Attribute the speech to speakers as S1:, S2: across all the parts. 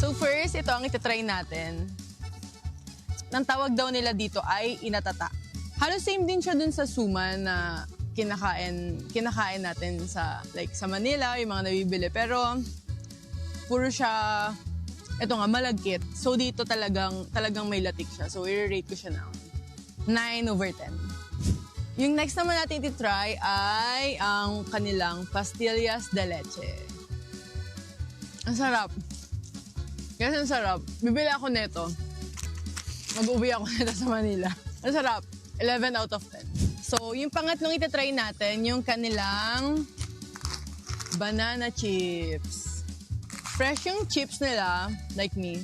S1: So first, ito ang itatry natin. Ang tawag daw nila dito ay inatata. Halos same din siya dun sa suman na kinakain natin sa sa Manila, yung mga nabibili. Pero puro siya, ito nga, malagkit. So dito talagang may latik siya. So i-rate ko siya ng 9/10. Yung next naman natin ititry ay ang kanilang pastillas de leche. Ang sarap. Kasi ang sarap. Bibili ako nito. Mag-uwi ako nito sa Manila. Ang sarap. 11 out of 10. So, yung pangatlong itatry natin, yung kanilang banana chips. Fresh yung chips nila, like me.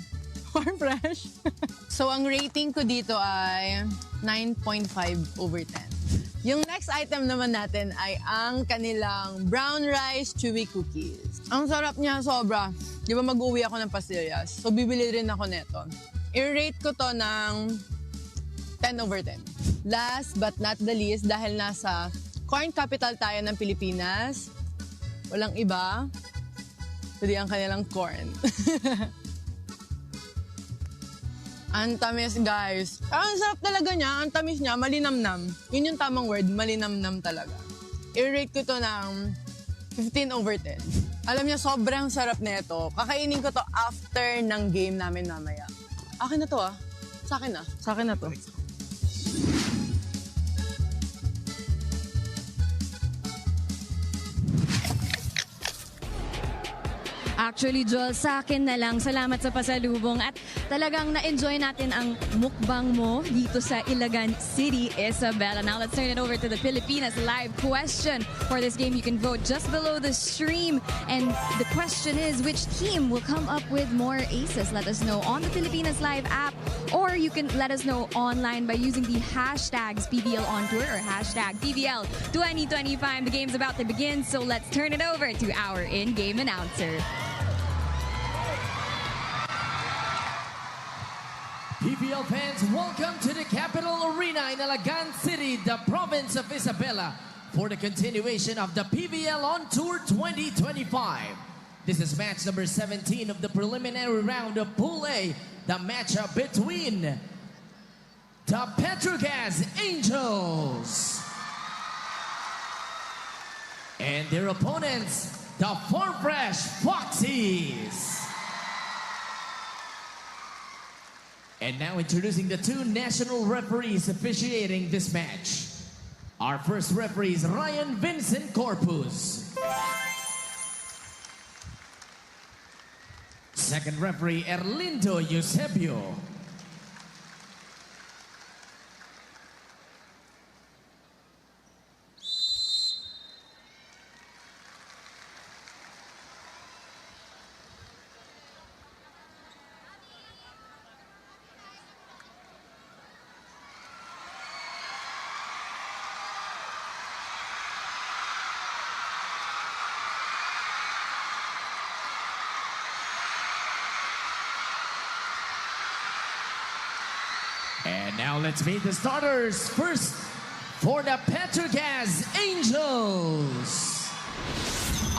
S1: Farm Fresh. So, ang rating ko dito ay 9.5/10. Yung next item naman natin ay ang kanilang brown rice chewy cookies. Ang sarap niya, sobra. Di ba mag-uwi ako ng pastillas? So, bibili rin ako nito. I-rate ko to ng 10/10. Last but not the least, dahil nasa corn capital tayo ng Pilipinas, walang iba, kundi ang kanilang corn. Ang tamis, guys. Ang sarap talaga niya. Ang tamis niya, malinamnam. Yun yung tamang word, malinamnam talaga. I-rate ko to ng 15/10. Alam niyo, sobrang sarap nito. Kakainin ko to after ng game namin mamaya. Akin na to ah. Sa akin na. Sa akin na to.
S2: Actually, Joel, sa akin na lang. Salamat sa pasalubong. At talagang na-enjoy natin ang mukbang mo dito sa Ilagan City, Isabela. Now, let's turn it over to the Pilipinas Live question. For this game, you can vote just below the stream. And the question is, which team will come up with more aces? Let us know on the Pilipinas Live app. Or you can let us know online by using the hashtags PVL on Tour or hashtag PVL 2025. The game's about to begin, so let's turn it over to our in-game announcer.
S3: PVL fans, welcome to the Capital Arena in Ilagan City, the province of Isabela, for the continuation of the PVL on Tour 2025. This is match number 17 of the preliminary round of Pool A, the matchup between the Petro Gazz Angels and their opponents, the Farm Fresh Foxies. And now introducing the two national referees officiating this match. Our first referee is Ryan Vincent Corpus. Second referee, Erlindo Eusebio. And now let's meet the starters. First, for the Petro Gazz Angels.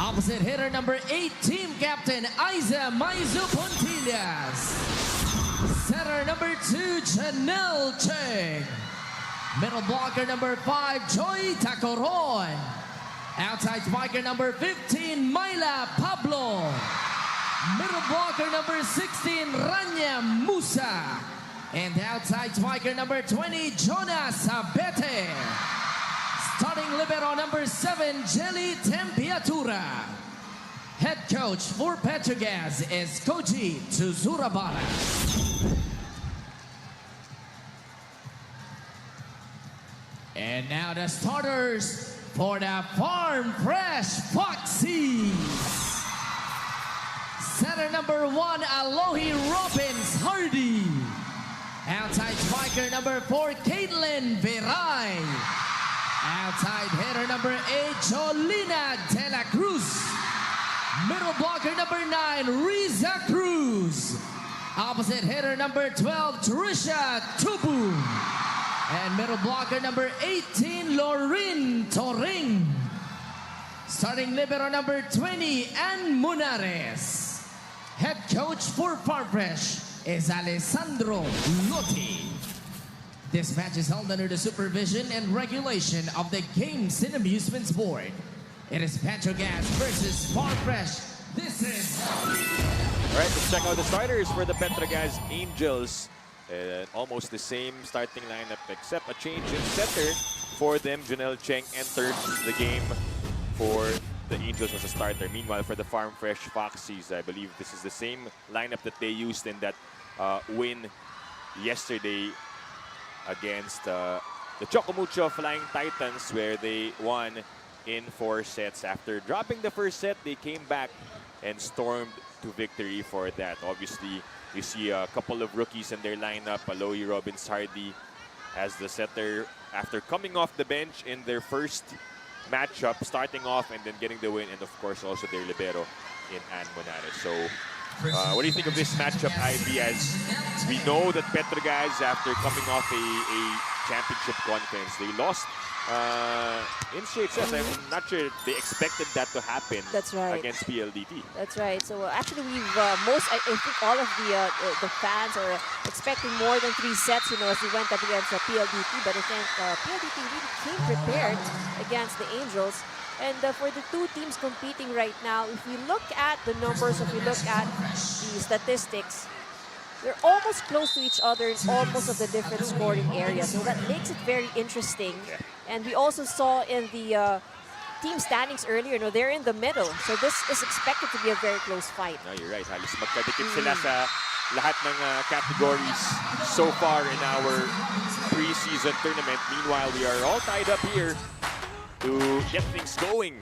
S3: Opposite hitter number 8, team captain Aiza Maizu Pontillas. Setter number 2, Janelle Cheng. Middle blocker number 5, Joy Tacoron. Outside spiker number 15, Myla Pablo. Middle blocker number 16, Rania Musa. And outside spiker number 20, Jonas Abete. Starting libero number 7, Jelly Tempiatura. Head coach for Petro Gazz is Koji Tuzurabara. And now the starters for the Farm Fresh Foxies. Center number 1, Alohi Robbins Hardy. Outside spiker number 4, Caitlin Veray. Outside hitter number 8, Jolina De La Cruz. Middle blocker number 9, Riza Cruz. Opposite hitter number 12, Trisha Tubu. And middle blocker number 18, Lorin Torring. Starting libero number 20, Ann Munares. Head coach for Farm Fresh is Alessandro Lotti. This match is held under the supervision and regulation of the Games and Amusements Board. It is Petro Gazz versus Farm Fresh. This is...
S4: Alright, let's check out the starters for the Petro Gazz Angels. Almost the same starting lineup except a change in setter for them. Janelle Cheng enters the game for the Angels as a starter. Meanwhile, for the Farm Fresh Foxies, I believe this is the same lineup that they used in that win yesterday against the Chocomucho Flying Titans, where they won in 4 sets. After dropping the first set, they came back and stormed to victory for that. Obviously, you see a couple of rookies in their lineup. Aloy Robbins-Hardy as the setter after coming off the bench in their first matchup, starting off and then getting the win, and of course also their libero in Ann Monares. So what do you think of this matchup, Ivy, as we know that Petro Gazz, after coming off a championship conference, they lost in straight sets. I'm not sure they expected that to happen.
S5: That's right.
S4: Against PLDT.
S5: That's right. So actually, we've I think all of the fans are expecting more than 3 sets, you know, as we went up against PLDT. But I think PLDT really came prepared against the Angels. And for the 2 teams competing right now, if we look at the numbers, if we look at the statistics, they're almost close to each other in almost of the different scoring areas. So that makes it very interesting.
S4: Yeah.
S5: And we also saw in the team standings earlier, you know, they're in the middle. So this is expected to be a very close fight.
S4: No, you're right. Halos magkadikit sila sa lahat ng categories so far in our preseason tournament. Meanwhile, we are all tied up here to get things going.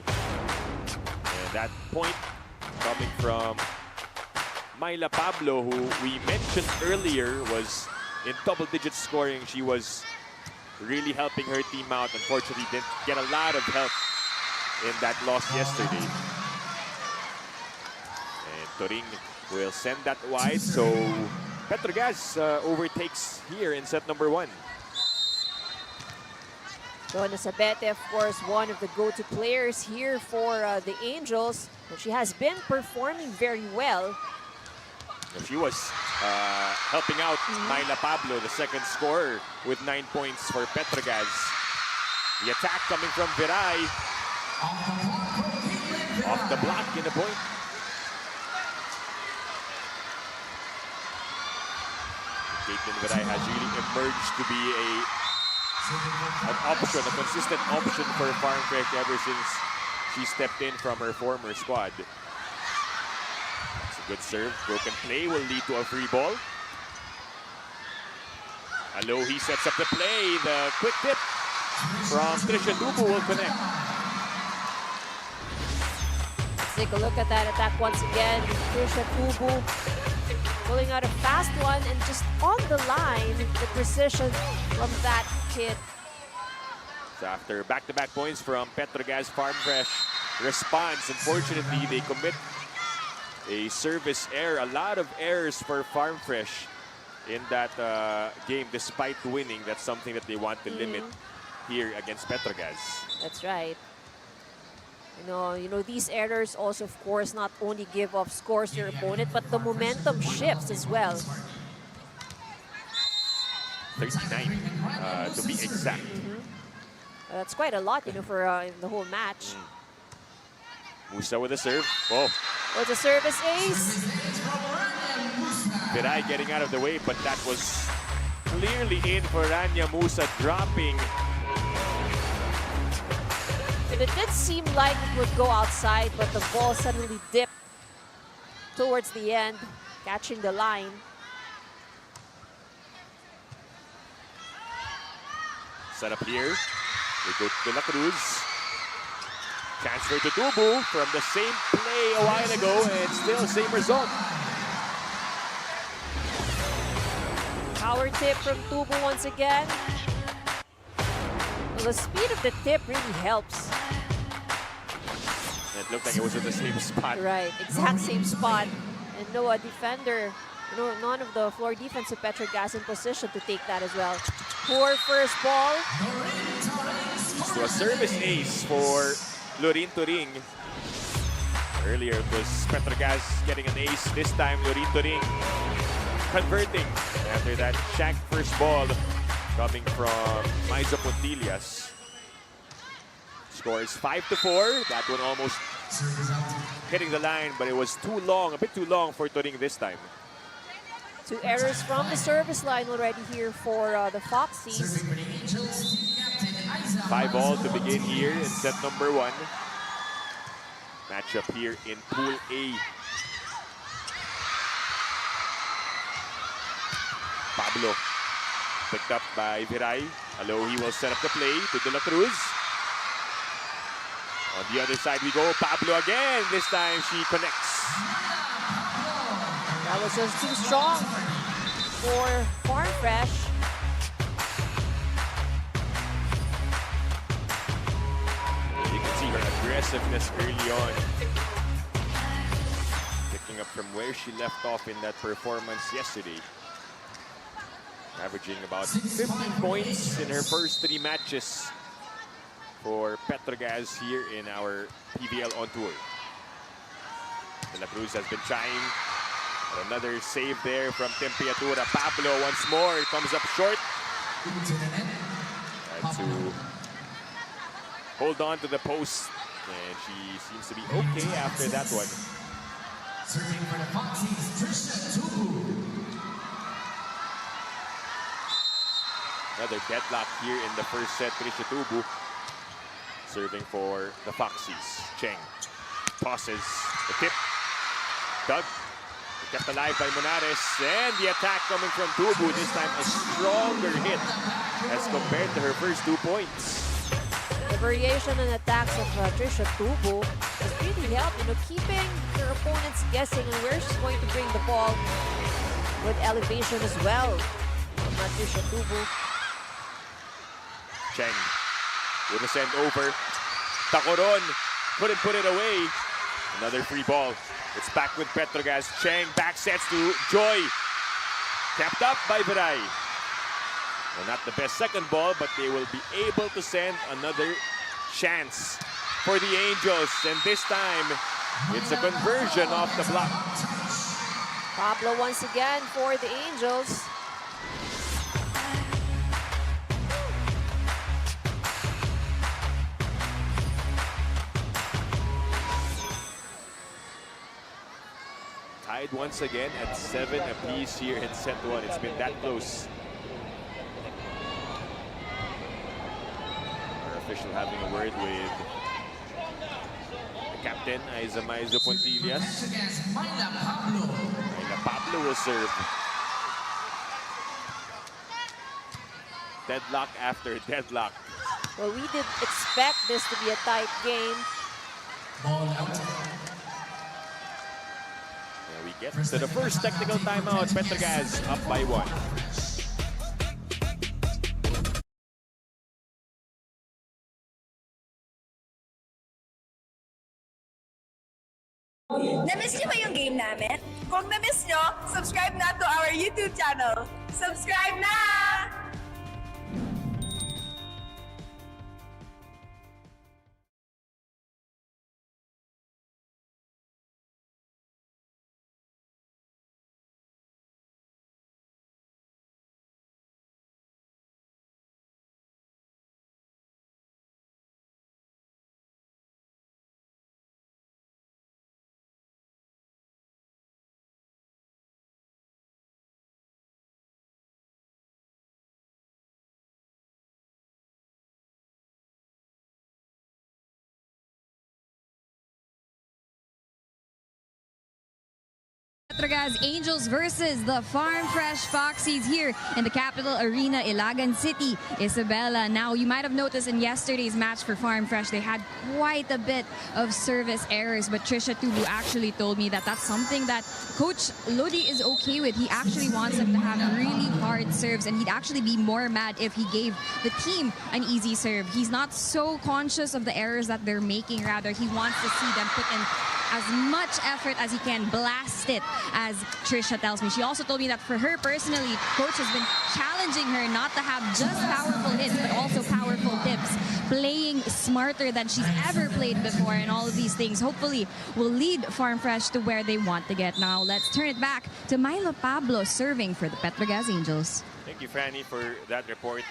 S4: And that point coming from Myla Pablo, who we mentioned earlier was in double-digit scoring. She was really helping her team out. Unfortunately, didn't get a lot of help in that loss yesterday. And Turing will send that wide, so Petro Gazz overtakes here in set number 1.
S5: Donna Sabete, of course, one of the go-to players here for the Angels. She has been performing very well.
S4: She was helping out Myla Pablo, the second scorer, with 9 points for Petro Gazz. The attack coming from Viray. Off the block in the point. Caitlin Viray has really emerged to be an option, a consistent option for Farm Fresh ever since she stepped in from her former squad. Good serve, broken play will lead to a free ball. Alohi sets up the play, the quick tip from Trisha Dubu will connect.
S5: Let's take a look at that attack once again. Trisha Dubu pulling out a fast one and just on the line, the precision from that hit.
S4: So after back-to-back points from Petro Gazz, Farm Fresh responds. Unfortunately, they commit a service error, a lot of errors for Farm Fresh in that game, despite winning. That's something that they want to limit here against Petro Gazz.
S5: That's right. You know, these errors also, of course, not only give off scores to your opponent, but the momentum shifts as well.
S4: 39, to be exact.
S5: That's quite a lot, you know, for the whole match.
S4: Musa with a serve. Oh.
S5: With a service ace.
S4: Viray getting out of the way, but that was clearly in for Rania Musa, dropping.
S5: And it did seem like it would go outside, but the ball suddenly dipped towards the end, catching the line.
S4: Set up here. We go to De La Cruz. Transfer to Tubu from the same play a while ago, and still same result.
S5: Power tip from Tubu once again. Well, the speed of the tip really helps.
S4: And it looked like it was in the same spot.
S5: Right, exact same spot. And no defender, you know, none of the floor defense of Petro Gazz in position to take that as well. Poor first ball.
S4: So a service ace for Lorin Turing. Earlier it was Petro Gazz getting an ace. This time Lorin converting after that shank first ball coming from Maiza Puntillas. Score is 5-4. That one almost hitting the line, but it was too long, a bit too long for Turing this time.
S5: 2 errors from the service line already here for the Foxies.
S4: 5-all to begin here in set number 1. Matchup here in Pool A. Pablo picked up by Viray. Alohi will set up the play to De La Cruz. On the other side we go. Pablo again. This time she connects.
S5: That was just too strong for Farm Fresh.
S4: You can see her aggressiveness early on. Picking up from where she left off in that performance yesterday. Averaging about 15 points in her first 3 matches for Petro Gazz here in our PVL on tour. De La Cruz has been trying. Another save there from Tempiatura. Pablo once more. It comes up short. And to hold on to the post. And she seems to be okay after that one.
S3: Serving for the Foxies, Trisha Tubu.
S4: Another deadlock here in the first set. Trisha Tubu serving for the Foxies. Cheng tosses the tip. Doug kept alive by Monares. And the attack coming from Tubu. This time a stronger hit as compared to her first 2 points.
S5: The variation and attacks of Trisha Tubu has really helped, keeping her opponents guessing on where she's going to bring the ball with elevation as well. Trisha Tubu.
S4: Cheng with a send over. Tacoron couldn't put it away. Another free ball. It's back with Petro Gazz. Cheng back sets to Joy. Kept up by Viray. Well, not the best second ball, but they will be able to send another chance for the Angels. And this time, it's a conversion off the block.
S5: Pablo once again for the Angels.
S4: Tied once again at 7 apiece here in set 1. It's been that close. Our official having a word with the captain, Maiza Puntillas. Myla Pablo will serve. Deadlock after deadlock.
S5: Well, we did expect this to be a tight game.
S3: Ball out.
S4: We get to the first technical timeout. Petro Gazz up by 1.
S6: Na-miss niyo ba yung game namin? Kung na-miss niyo, subscribe na to our YouTube channel. Subscribe na!
S2: Petro Gazz Angels versus the Farm Fresh Foxies here in the Capital Arena, Ilagan City, Isabela. Now, you might have noticed in yesterday's match for Farm Fresh, they had quite a bit of service errors, but Trisha Tubu actually told me that that's something that Coach Lodi is okay with. He actually wants them to have really hard serves, and he'd actually be more mad if he gave the team an easy serve. He's not so conscious of the errors that they're making. Rather, he wants to see them put in as much effort as he can, blast it, as Trisha tells me. She also told me that for her personally, coach has been challenging her not to have just powerful hits, but also powerful tips, playing smarter than she's ever played before, and all of these things hopefully will lead Farm Fresh to where they want to get. Now let's turn it back to Milo Pablo serving for the Petro Gazz Angels.
S4: Thank you, Franny, for that report.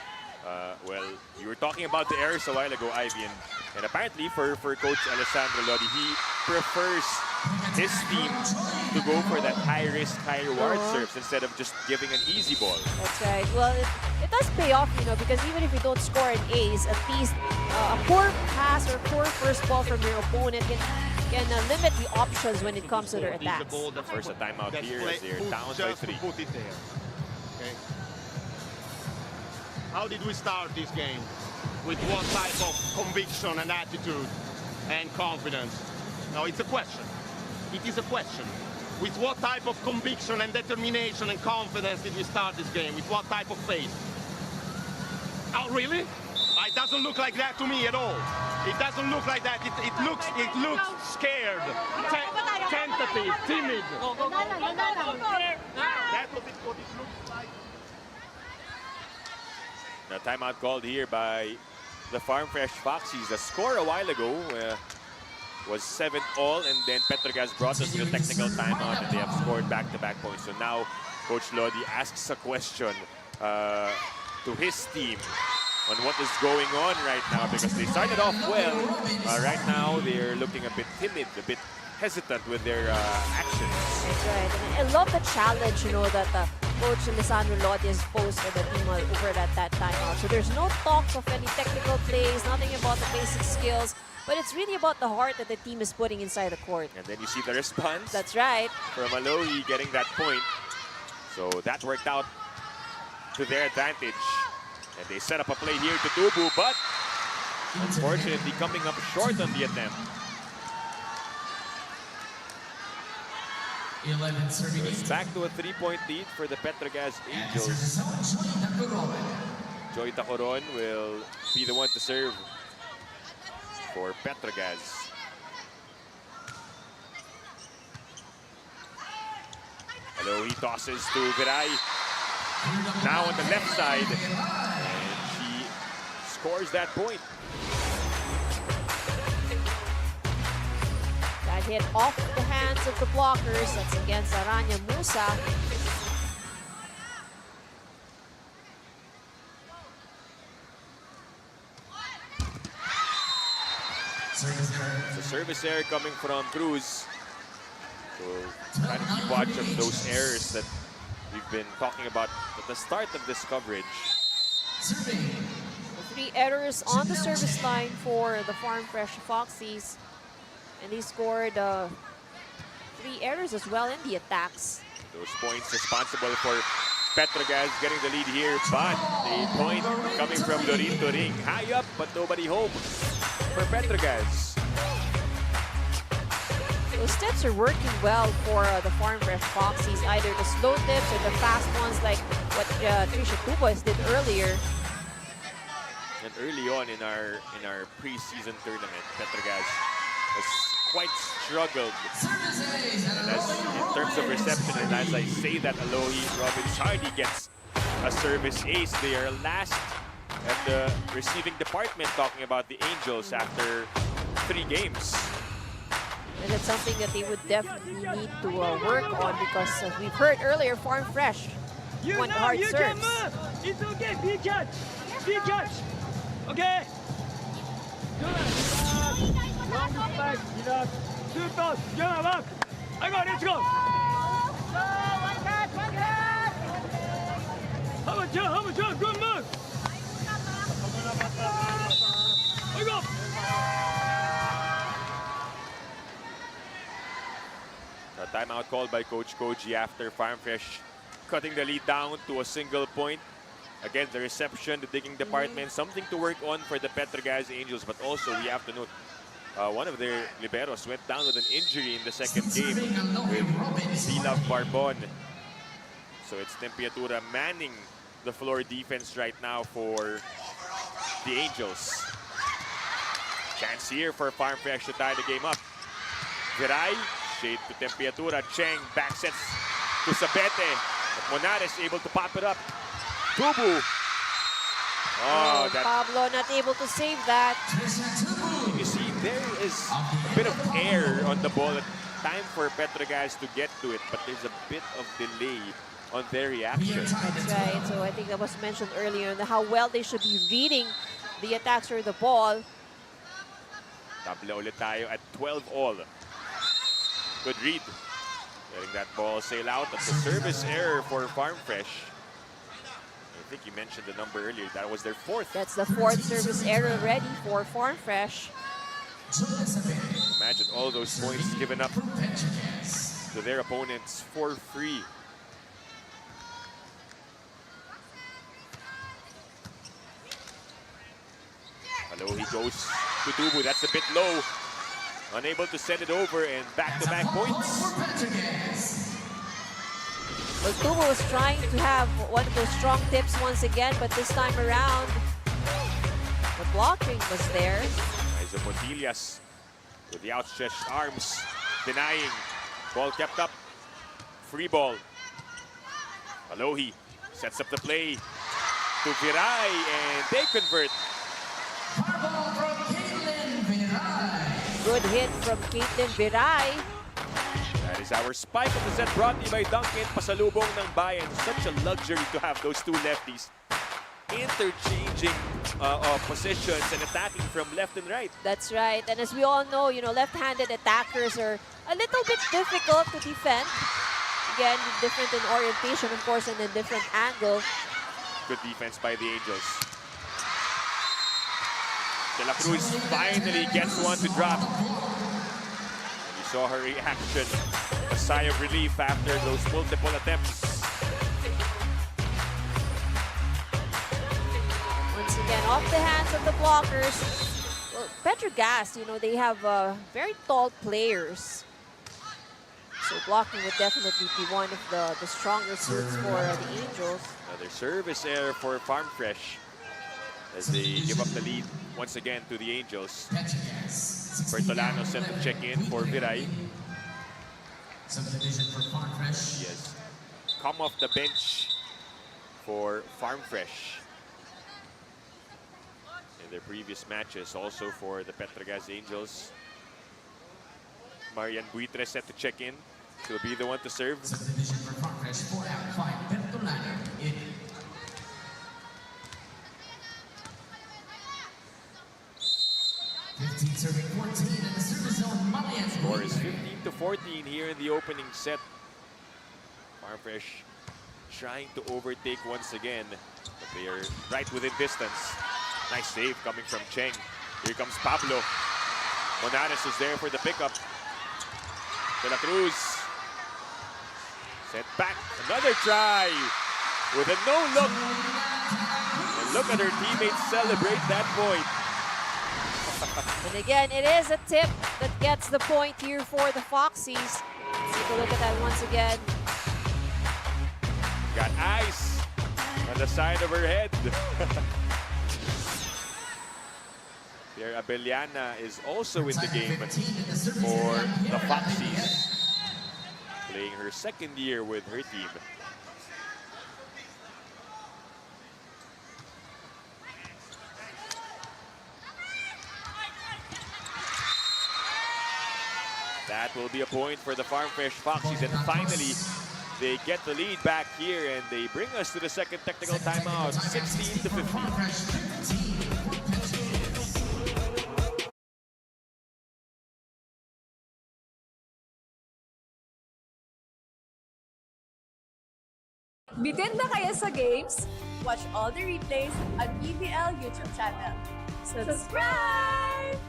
S4: Well, you were talking about the errors a while ago, Ivy, and apparently for Coach Alessandro Lodi, he prefers his team to go for that high-risk, high-reward serves instead of just giving an easy ball.
S5: That's right. Well, it does pay off, you know, because even if you don't score an ace, at least a poor pass or poor first ball from your opponent can limit the options when it comes to their attacks.
S4: First a timeout here as they're down by 3.
S7: Put it there. Okay. How did we start this game? With what type of conviction and attitude and confidence? Now it's a question. It is a question. With what type of conviction and determination and confidence did we start this game? With what type of faith? Oh, really? It doesn't look like that to me at all. It doesn't look like that. It looks scared, tentative, timid. That's what it looks like.
S4: Now, timeout called here by the Farm Fresh Foxies. The score a while ago was 7-all, and then Petro Gazz brought us to the technical timeout, and they have scored back-to-back points. So now Coach Lodi asks a question to his team on what is going on right now, because they started off well. Right now, they're looking a bit timid, a bit hesitant with their actions.
S5: That's right. And I love the challenge, you know, that Coach Alessandro Lodi has posed for the team over at that timeout. So there's no talks of any technical plays, nothing about the basic skills, but it's really about the heart that the team is putting inside the court.
S4: And then you see the response.
S5: That's right.
S4: From Alohi getting that point. So that worked out to their advantage. And they set up a play here to Dubu, but unfortunately coming up short on the attempt.
S3: 11 serving.
S4: It's back to a 3-point lead for the Petro Gazz Angels. Joy Tacoron will be the one to serve for Petro Gazz. Hello, he tosses to Viray. Now on the left side, and she scores that point.
S5: That hit off the hands of the blockers. That's against Aranya Musa.
S4: It's a service error coming from Cruz. So trying to keep watch of those errors that we've been talking about at the start of this coverage.
S5: 3 errors on the service line for the Farm Fresh Foxies. And they scored 3 errors as well in the attacks.
S4: Those points responsible for Petro Gazz getting the lead here, but the point coming from Lorin Turing. High up, but nobody home for Petro Gazz.
S5: Those tips are working well for the Farm Fresh Foxies, either the slow tips or the fast ones like what Trisha Tubois did earlier.
S4: And early on in our preseason tournament, Petro Gazz has quite struggled. And as in terms of reception, and as I say that, Alohi Robbins Hardy gets a service ace. They are last at the receiving department, talking about the Angels after 3 games.
S5: And it's something that they would definitely need to work on, because as we've heard earlier, Farm Fresh want hard serves.
S8: It's okay, be catch. Be catch. Okay. Long back, enough. 2 toss, yeah, back. I go, let's go. One catch. How much, good move. I go.
S4: A timeout called by Coach Koji after Farm Fresh cutting the lead down to a single point. Again, the reception, the digging department, something to work on for the Petro Gazz Angels, but also we have to note one of their liberos went down with an injury in the second game with Vilab Barbon. So it's Tempiatura manning the floor defense right now for the Angels. Chance here for Farm Fresh to tie the game up. Viray, shade to Temperatura. Cheng back sets to Sabete. But Monares able to pop it up. Tubu. Oh, that,
S5: Pablo not able to save that.
S4: you see, there is a bit of air on the ball. Time for Petro Gazz to get to it, but there's a bit of delay on their reaction.
S5: That's right. So I think that was mentioned earlier, how well they should be reading the attacks or the ball.
S4: Tabla ulit tayo at 12 all. Good read. Letting that ball sail out. That's a service error for Farm Fresh. I think you mentioned the number earlier. That was their fourth.
S5: That's the fourth service error already for Farm Fresh.
S4: Imagine all those points given up to their opponents for free. Hello, he goes to Tubu. That's a bit low. Unable to send it over, and back-to-back points.
S5: Well, Tubo was trying to have one of those strong tips once again, but this time around, the blocking was there.
S4: Isa Pontillas with the outstretched arms, denying. Ball kept up. Free ball. Alohi sets up the play to Viray, and they convert.
S5: Good hit from Caitlin Viray.
S4: That is our spike of the set, brought to you by Duncan. Pasalubong ng bayan. Such a luxury to have those two lefties interchanging positions and attacking from left and right.
S5: That's right. And as we all know, left-handed attackers are a little bit difficult to defend. Again, different in orientation, of course, and a different angle.
S4: Good defense by the Angels. De La Cruz finally gets one to drop. And you saw her reaction, a sigh of relief after those multiple attempts.
S5: Once again, off the hands of the blockers. Well, Petro Gazz, they have very tall players. So blocking would definitely be one of the stronger suits for the Angels.
S4: Another service error for Farm Fresh as they give up the lead once again to the Angels. Bertolano sent to check in for Viray. He has come off the bench for Farm Fresh in their previous matches, also for the Petro Gazz Angels. Marian Buitre set to check in. She'll be the one to serve.
S3: Serving 14 in the service zone. Marian
S4: Score is 15-14 here in the opening set. Farm Fresh trying to overtake once again, but they are right within distance. Nice save coming from Cheng. Here comes Pablo. Monares is there for the pickup. De La Cruz sent back. Another try with a no-look. And look at her teammates celebrate that point.
S5: And again, it is a tip that gets the point here for the Foxies. Let's take a look at that once again.
S4: Got ice on the side of her head. Pierre Abellana is also in the game for the Foxies, playing her second year with her team. That will be a point for the Farm Fresh Foxies, and finally they get the lead back here, and they bring us to the second technical timeout, 16-15.
S6: Bitin ba kayo sa games? Watch all the replays on PVL YouTube channel. Subscribe!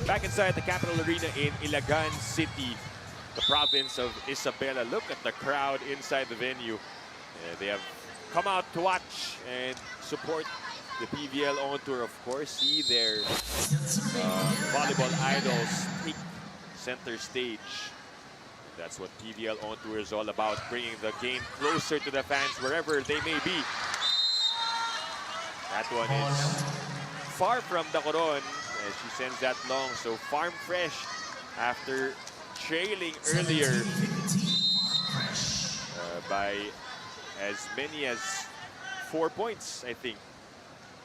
S4: Back inside the Capital Arena in Ilagan City, the province of Isabela. Look at the crowd inside the venue. They have come out to watch and support the PVL on tour, of course. See their volleyball idols take center stage. That's what PVL on tour is all about, bringing the game closer to the fans wherever they may be. That one is far from the Coron as she sends that long. So Farm Fresh, after trailing earlier by as many as 4 points, I think.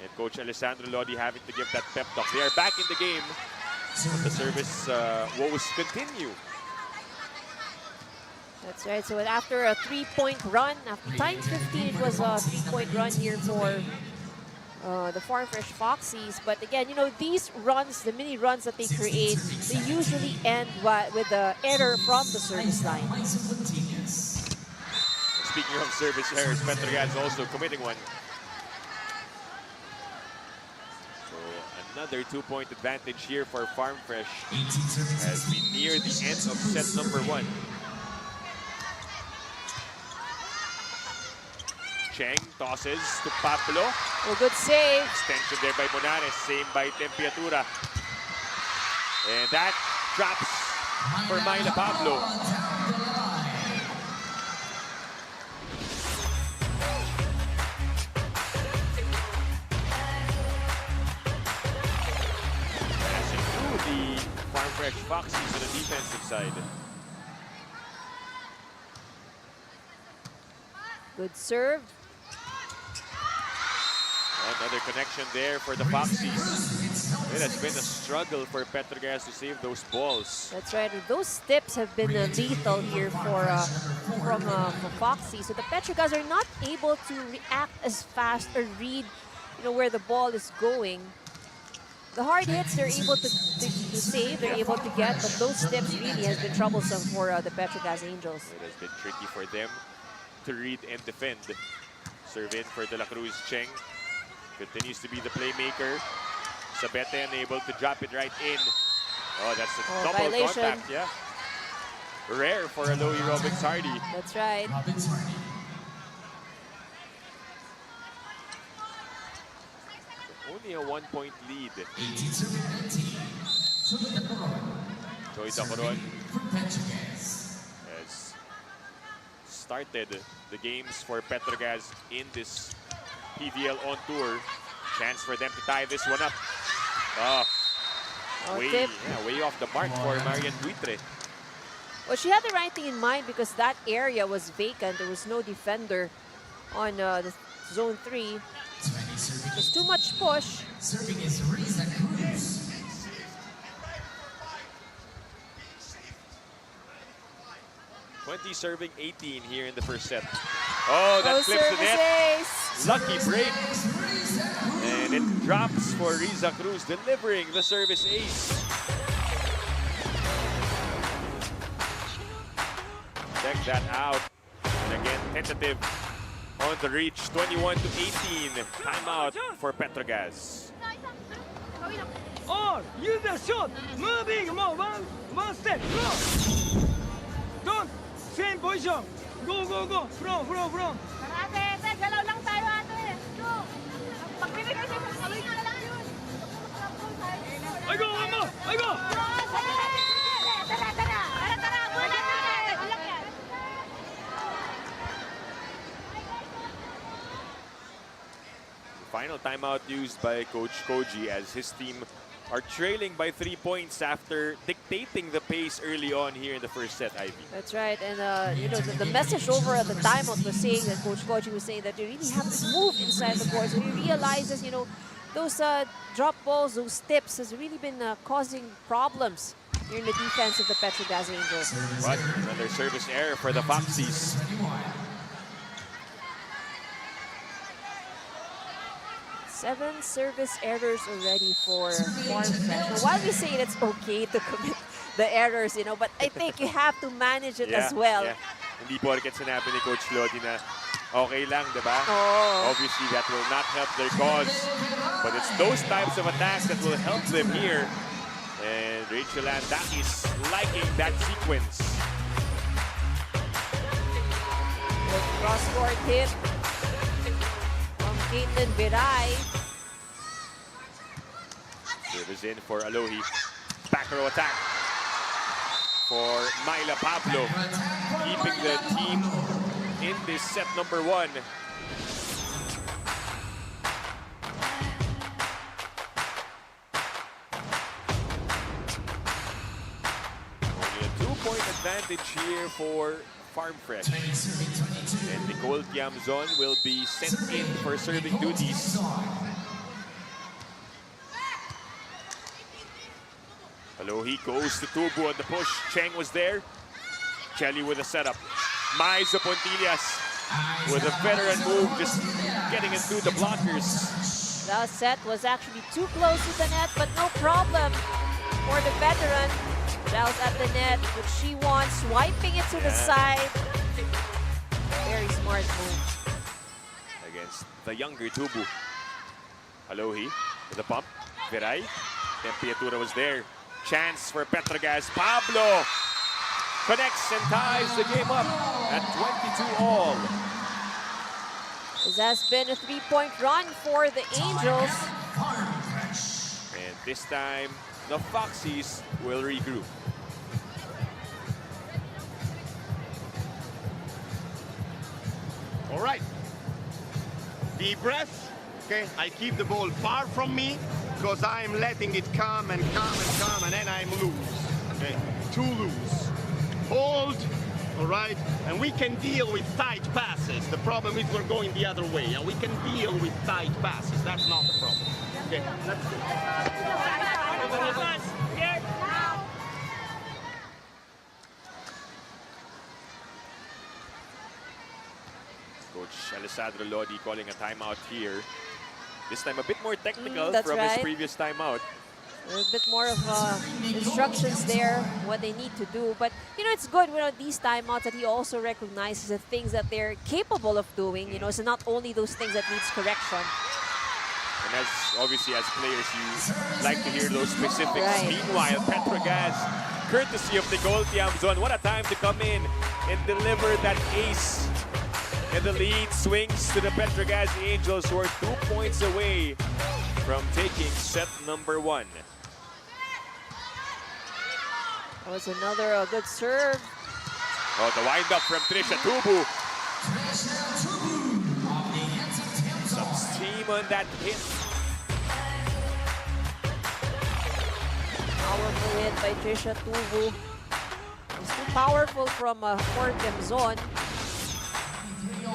S4: And Coach Alessandro Lodi having to give that pep talk. They are back in the game. But the service woes continue.
S5: That's right. So after a 3-point run, after times 15, it was a 3-point run here for the Farm Fresh Foxies. But again, you know, these runs, the mini runs that they create, they usually end with the error from the service line.
S4: Speaking of service errors, Petro Gazz also committing one. So another 2-point advantage here for Farm Fresh as we near the end of set number 1. Cheng tosses to Pablo.
S5: Oh, good save.
S4: Extension there by Monares, same by Tempiatura. And that drops for Myla Pablo. Passing through the Farm Fresh Foxies on the defensive side.
S5: Good serve.
S4: Another connection there for the Foxies. It has been a struggle for Petro Gazz to save those balls.
S5: That's right. Those tips have been lethal here for Foxy. So the Petro Gazz are not able to react as fast or read, you know, where the ball is going. The hard hits they're able to save, they're able to get, but those tips really has been troublesome for the Petro Gazz Angels.
S4: It has been tricky for them to read and defend. Serve in for De La Cruz. Cheng continues to be the playmaker. Sabete unable to drop it right in. Oh, that's a double
S5: violation.
S4: contact, yeah. Rare for a Louis Robbins Hardy.
S5: That's right.
S4: Only a 1-point lead. Joy Dacoron has started the games for Petro Gazz in this PVL on tour. Chance for them to tie this one up. Way off the mark for Marian Buitre.
S5: Well, she had the right thing in mind because that area was vacant. There was no defender on the zone 3. There's too much push.
S3: Serving is Riza Cruz.
S4: Serving 18 here in the first set. Oh, that flips the net.
S5: Ace.
S4: Lucky break. And it drops for Riza Cruz, delivering the service ace. Check that out. And again, tentative on the reach. 21-18. Timeout for Petro Gazz.
S8: Or use the shot. Moving more. One step. Go. Don't. Same position. Go, go, go. From.
S6: Ate, galaw lang tayo, ate. Go. Pagbibig kasi, pagkaloy na lang yun.
S8: I go, Mama. I go.
S4: Final timeout used by Coach Koji as his team are trailing by 3 points after dictating the pace early on here in the first set, Ivy.
S5: That's right, and you know, the message over at the timeout was saying that Coach Koji was saying that you really have to move inside the court. So he realizes, you know, those drop balls, those tips has really been causing problems here in the defense of the Petro Gazz Angels.
S4: But another service error for the Foxies.
S5: Seven service errors already for Farm Fresh. So while we say it's okay to commit the errors, you know, but I think you have to manage it as well.
S4: Yeah. Hindi porket sinabi ni Coach Lodi na okay lang, di ba?
S5: Oh.
S4: Obviously, that will not help their cause. But it's those types of attacks that will help them here. And Rachel Andakis liking that sequence.
S5: Good cross-court hit from Caitlin Viray.
S4: Service in for Alohi. Back row attack for Myla Pablo. Keeping the team in this set number 1. Only a 2-point advantage here for Farm Fresh. And Nicole Tiamzon will be sent in for serving duties. Alohi goes to Tubu on the push. Cheng was there. Chelly with a setup. Maiza Pontillas with a veteran move, just getting into the blockers.
S5: The set was actually too close to the net, but no problem for the veteran. That was at the net, but she wants swiping it to the side. Very smart move.
S4: Against the younger Tubu. Alohi with a pump. Viray. Tempiatura was there. Chance for Petro Gazz. Pablo connects and ties the game up at 22-all.
S5: This has been a 3-point run for the Angels.
S4: And this time, the Foxies will regroup.
S7: All right. Deep breath. Okay, I keep the ball far from me because I'm letting it come and come and come, and then I'm loose. Okay, too loose. Hold. All right, and we can deal with tight passes. The problem is we're going the other way, and we can deal with tight passes. That's not the problem. Okay, let's go.
S4: Coach Alessandro Lodi calling a timeout here. This time a bit more technical
S5: That's
S4: from his
S5: right.
S4: previous timeout.
S5: A bit more of instructions there, what they need to do. But, you know, it's good, you know, these timeouts that he also recognizes the things that they're capable of doing, you know, so not only those things that needs correction.
S4: And as obviously as players, you like to hear those specifics.
S5: Right.
S4: Meanwhile, Petro Gazz, courtesy of Nicole Tiamzon, what a time to come in and deliver that ace. And the lead swings to the Petro Gazz Angels, who are 2 points away from taking set number 1.
S5: That was another good serve.
S4: Oh, the wind-up from Trisha Tubu. Some steam on that hit.
S5: Powerful hit by Trisha Tuvu. It's too powerful from Jorge Zon.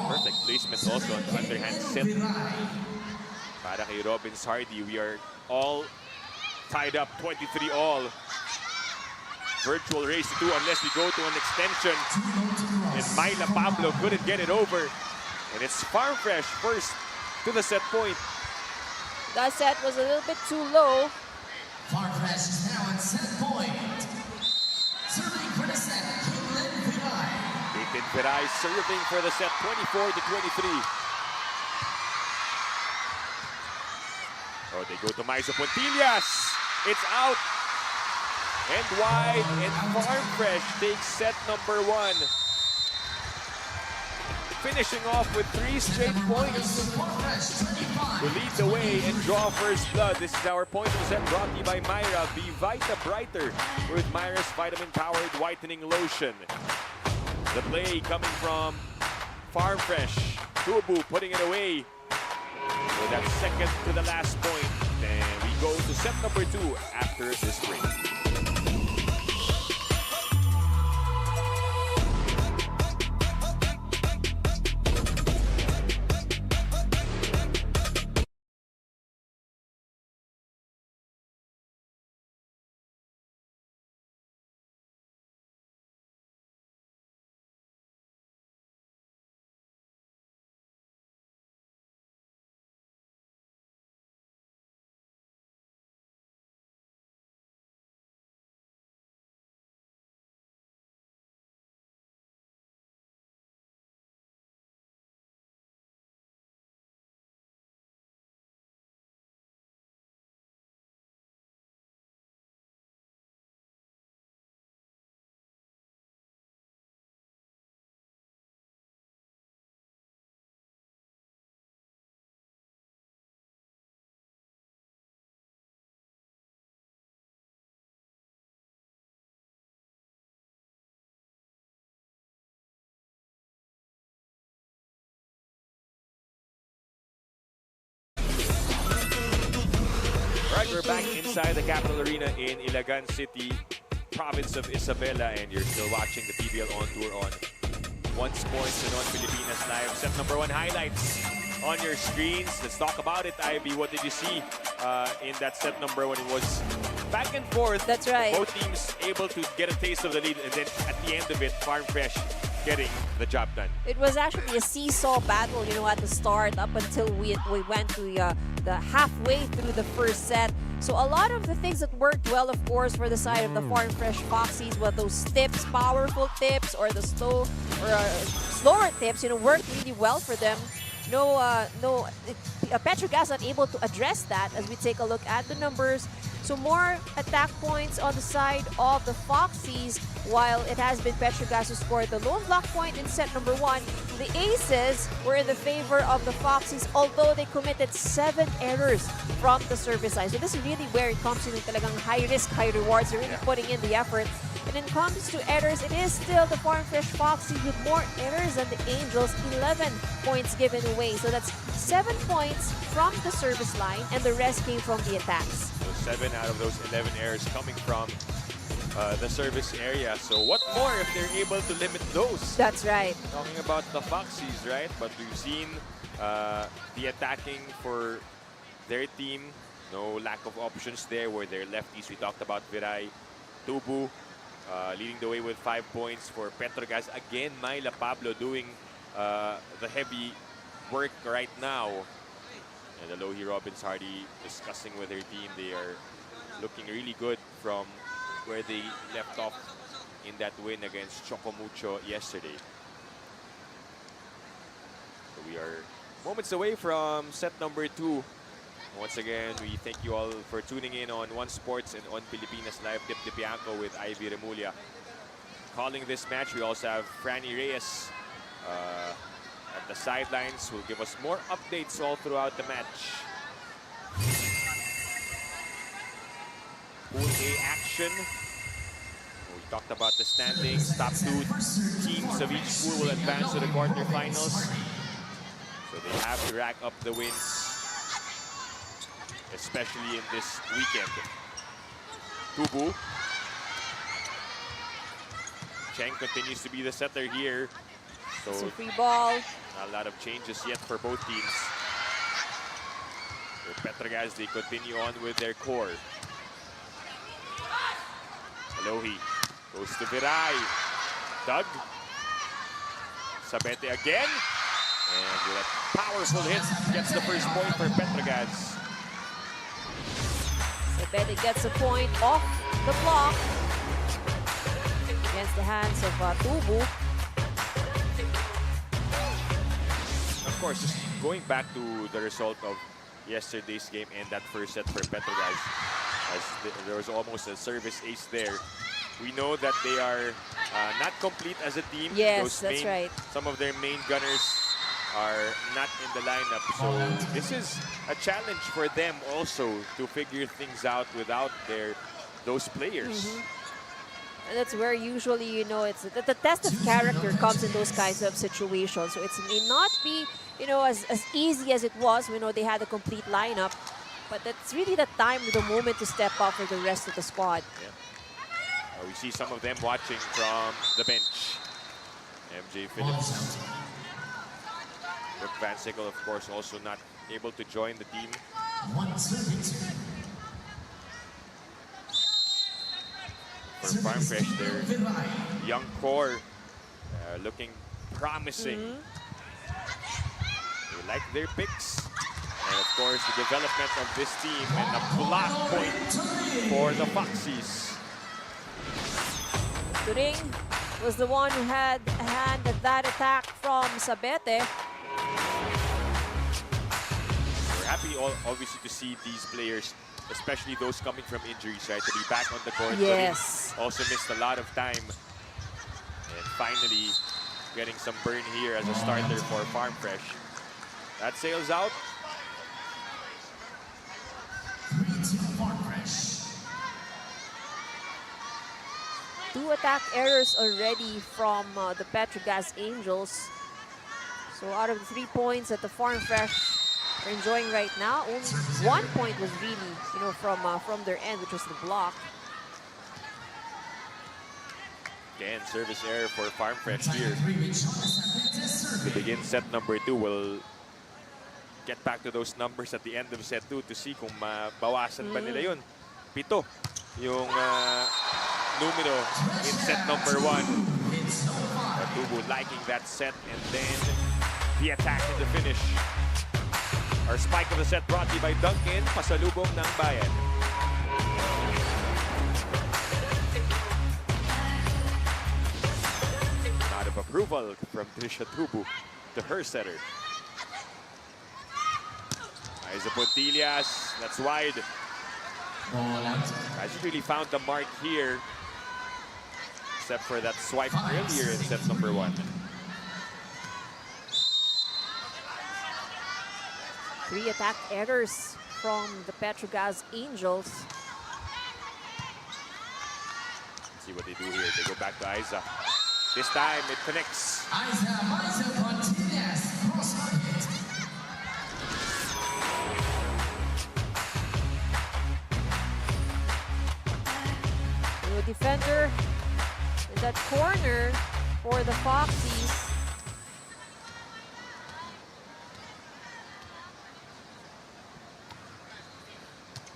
S4: Perfect placement also on the underhand set. Para kay Robbins Hardy, we are all tied up 23-all. Virtual race to 2 unless we go to an extension. And Myla Pablo couldn't get it over. And it's Farm Fresh first to the set point.
S5: That set was a little bit too low.
S3: Farm Fresh is now at set point. Serving for the set, Caitlin Viray.
S4: Caitlin Viray serving for the set, 24-23. Oh, they go to Maiza Pontillas. It's out. And wide, and Farm Fresh takes set number 1. Finishing off with 3 straight points to lead the way and draw first blood. This is our point of the set brought to you by Myra. Be Vita Brighter with Myra's vitamin-powered whitening lotion. The play coming from Farm Fresh. Tubu putting it away with that second to the last point. And we go to set number 2 after this break. And we're back inside the Capital Arena in Ilagan City, province of Isabela, and you're still watching the PVL On Tour on One Sports and on Pilipinas Live. Set number 1 highlights on your screens. Let's talk about it, Ivy. What did you see in that set number 1? It was back and forth.
S5: That's right.
S4: Both teams able to get a taste of the lead, and then at the end of it, Farm Fresh getting the job done.
S5: It was actually a seesaw battle, at the start up until we went to the halfway through the first set. So a lot of the things that worked well, of course, for the side of the Farm Fresh Foxies, were those tips, powerful tips, or the slower tips, worked really well for them. Petro Gazz not able to address that as we take a look at the numbers. So more attack points on the side of the Foxies, while it has been Petro Gazz who scored the lone block point in set number 1. The aces were in the favor of the Foxies, although they committed 7 errors from the service side. So this is really where it comes to talagang high risk, high rewards. You're really putting in the effort. And when it comes to errors, it is still the Farm Fresh Foxies with more errors than the Angels, 11 points given away. So that's 7 points from the service line, and the rest came from the attacks.
S4: So 7 out of those 11 errors coming from the service area. So what more if they're able to limit those?
S5: That's right.
S4: Talking about the Foxies, right? But we've seen the attacking for their team. No lack of options there where they're lefties. We talked about Viray, Tubu leading the way with 5 points for Petro Gazz. Again, Myla Pablo doing the heavy work right now. And Alohi Robbins Hardy discussing with her team. They are looking really good from where they left off in that win against Chocomucho yesterday. So we are moments away from set number 2. Once again, we thank you all for tuning in on One Sports and on Pilipinas Live. Dip Dipianco with Ivy Remulla calling this match. We also have Franny Reyes at the sidelines, who will give us more updates all throughout the match. Pool A action. We talked about the standings. Top 2 teams of each pool will advance to the quarterfinals. So they have to rack up the wins, especially in this weekend. Tubu. Cheng continues to be the setter here. So
S5: free ball.
S4: Not a lot of changes yet for both teams. For Petro Gazz, they continue on with their core. Alohi goes to Viray. Doug. Sabete again. And with a powerful hit, gets the first point for Petro Gazz.
S5: Sabete gets a point off the block against the hands of Tubu.
S4: Of course, just going back to the result of yesterday's game and that first set for Petro Gazz, as there was almost a service ace there. We know that they are not complete as a team.
S5: Yes, that's right.
S4: Some of their main gunners are not in the lineup. So this is a challenge for them also to figure things out without those players.
S5: And that's where usually, it's the test of character comes in those kinds of situations. So it may not be, as easy as it was. We know they had a complete lineup, but that's really the time, the moment to step up for the rest of the squad.
S4: Yeah. We see some of them watching from the bench. MJ Phillips. Brooke Van Sickle, of course, also not able to join the team. For Farm Fresh, their young core looking promising. They like their picks. And of course, the development of this team, and a block point for the Foxies.
S5: Turing was the one who had a hand at that attack from Sabete.
S4: We're happy, obviously, to see these players, especially those coming from injuries, right, to be back on the court.
S5: Yes.
S4: Turing also missed a lot of time. And finally, getting some burn here as a starter for Farm Fresh. That sails out.
S5: Two attack errors already from the Petro Gazz Angels. So out of the 3 points that the Farm Fresh are enjoying right now. Only 1 point was really, from their end, which was the block.
S4: Again, service error for Farm Fresh here. To begin set number 2, we'll get back to those numbers at the end of set 2 to see kung mabawasan ba nila yun. 7 yung numero in set number 1. Tubu liking that set, and then the attack and the finish. Our spike of the set brought to you by Duncan, pasalubong ng bayan. Nod of approval from Trisha Tubu to her setter. Aiza Puntillas, that's wide. Hasn't really found the mark here, except for that swipe earlier in set number 1.
S5: 3 attack errors from the Petro Gazz Angels.
S4: See what they do here. They go back to Aiza. This time it connects.
S3: Aiza Puntillas, cross hit.
S5: New defender in that corner for the Foxies.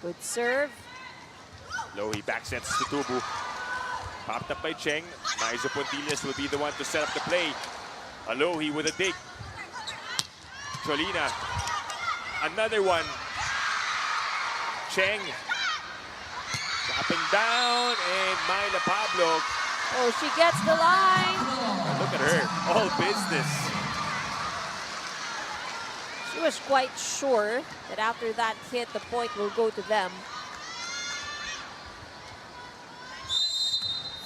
S5: Good serve.
S4: Lohi backsets to Tubu. Popped up by Cheng. Maizo Puntillas will be the one to set up the play. Alohi with a dig. Cholina. Another one. Cheng. Dropping down, and Myla Pablo.
S5: Oh, she gets the line.
S4: Look at her. All business.
S5: She was quite sure that after that hit, the point will go to them.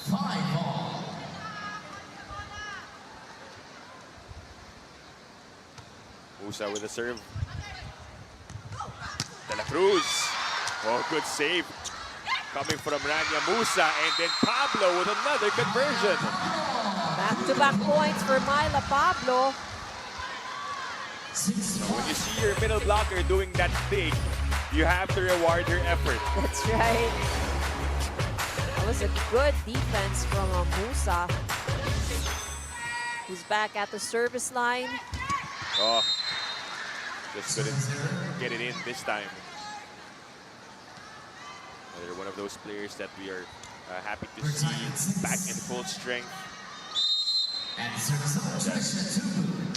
S3: 5-ball.
S4: Musa with a serve. De La Cruz. Oh, good save. Coming from Rania Musa, and then Pablo with another conversion.
S5: Back-to-back points for Myla Pablo.
S4: When you see your middle blocker doing that thing, you have to reward her effort.
S5: That's right. That was a good defense from Musa, who's back at the service line.
S4: Oh, just couldn't get it in this time. Another one of those players that we are happy to see back in full strength.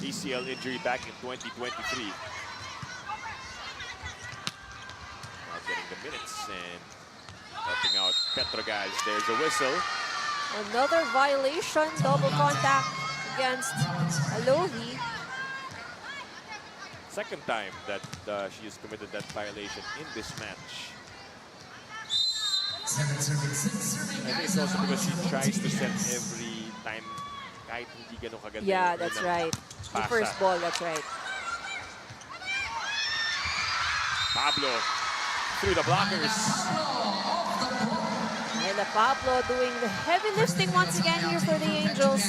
S4: ACL injury back in 2023. Now getting the minutes and helping out Petro Gazz. There's a whistle.
S5: Another violation, double contact against Alohi.
S4: Second time that she has committed that violation in this match. I think it's also because she tries to set every time kahit hindi ganun kaganda.
S5: Yeah, that's right. The first ball, that's right.
S4: Pablo through the blockers.
S5: And Pablo doing the heavy lifting once again here for the Angels.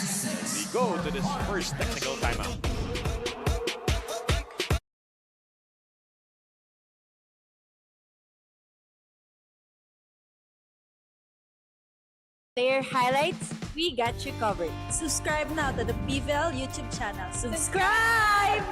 S4: We go to this first technical timeout.
S6: Player highlights, we got you covered. Subscribe now to the PVL YouTube channel. Subscribe!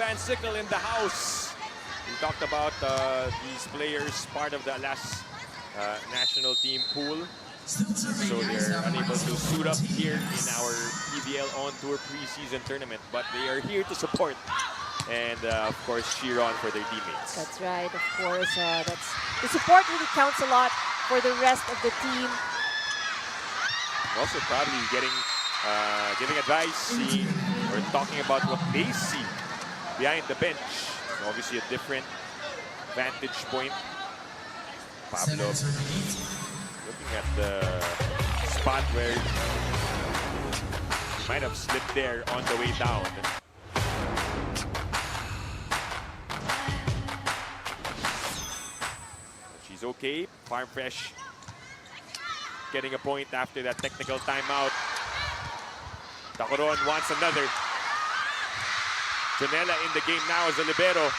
S4: Van Sickle in the house. We talked about these players, part of the last national team pool. So they're unable to suit up here in our PVL On Tour preseason tournament, but they are here to support and, of course, cheer on for their teammates.
S5: That's right, of course. The support really counts a lot for the rest of the team.
S4: Also probably giving advice, seeing or talking about what they see behind the bench. So obviously a different vantage point. Pablo looking at the spot where he might have slipped there on the way down. But she's okay. Farm Fresh getting a point after that technical timeout. Tacoron wants another. Janela in the game now as a libero.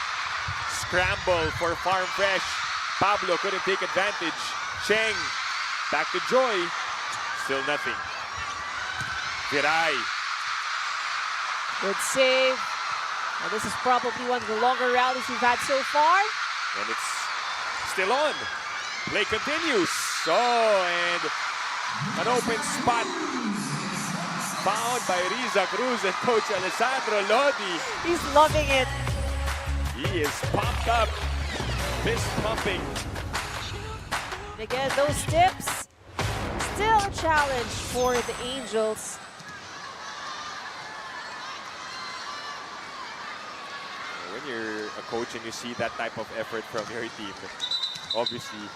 S4: Scramble for Farm Fresh. Pablo couldn't take advantage. Cheng back to Joy. Still nothing. Viray.
S5: Good save. Now this is probably one of the longer rallies we've had so far.
S4: And it's still on. Play continues. And an open spot found by Riza Cruz and Coach Alessandro Lodi.
S5: He's loving it.
S4: He is pumped up. Fist pumping.
S5: And again, those tips, still a challenge for the Angels.
S4: When you're a coach and you see that type of effort from your team, obviously,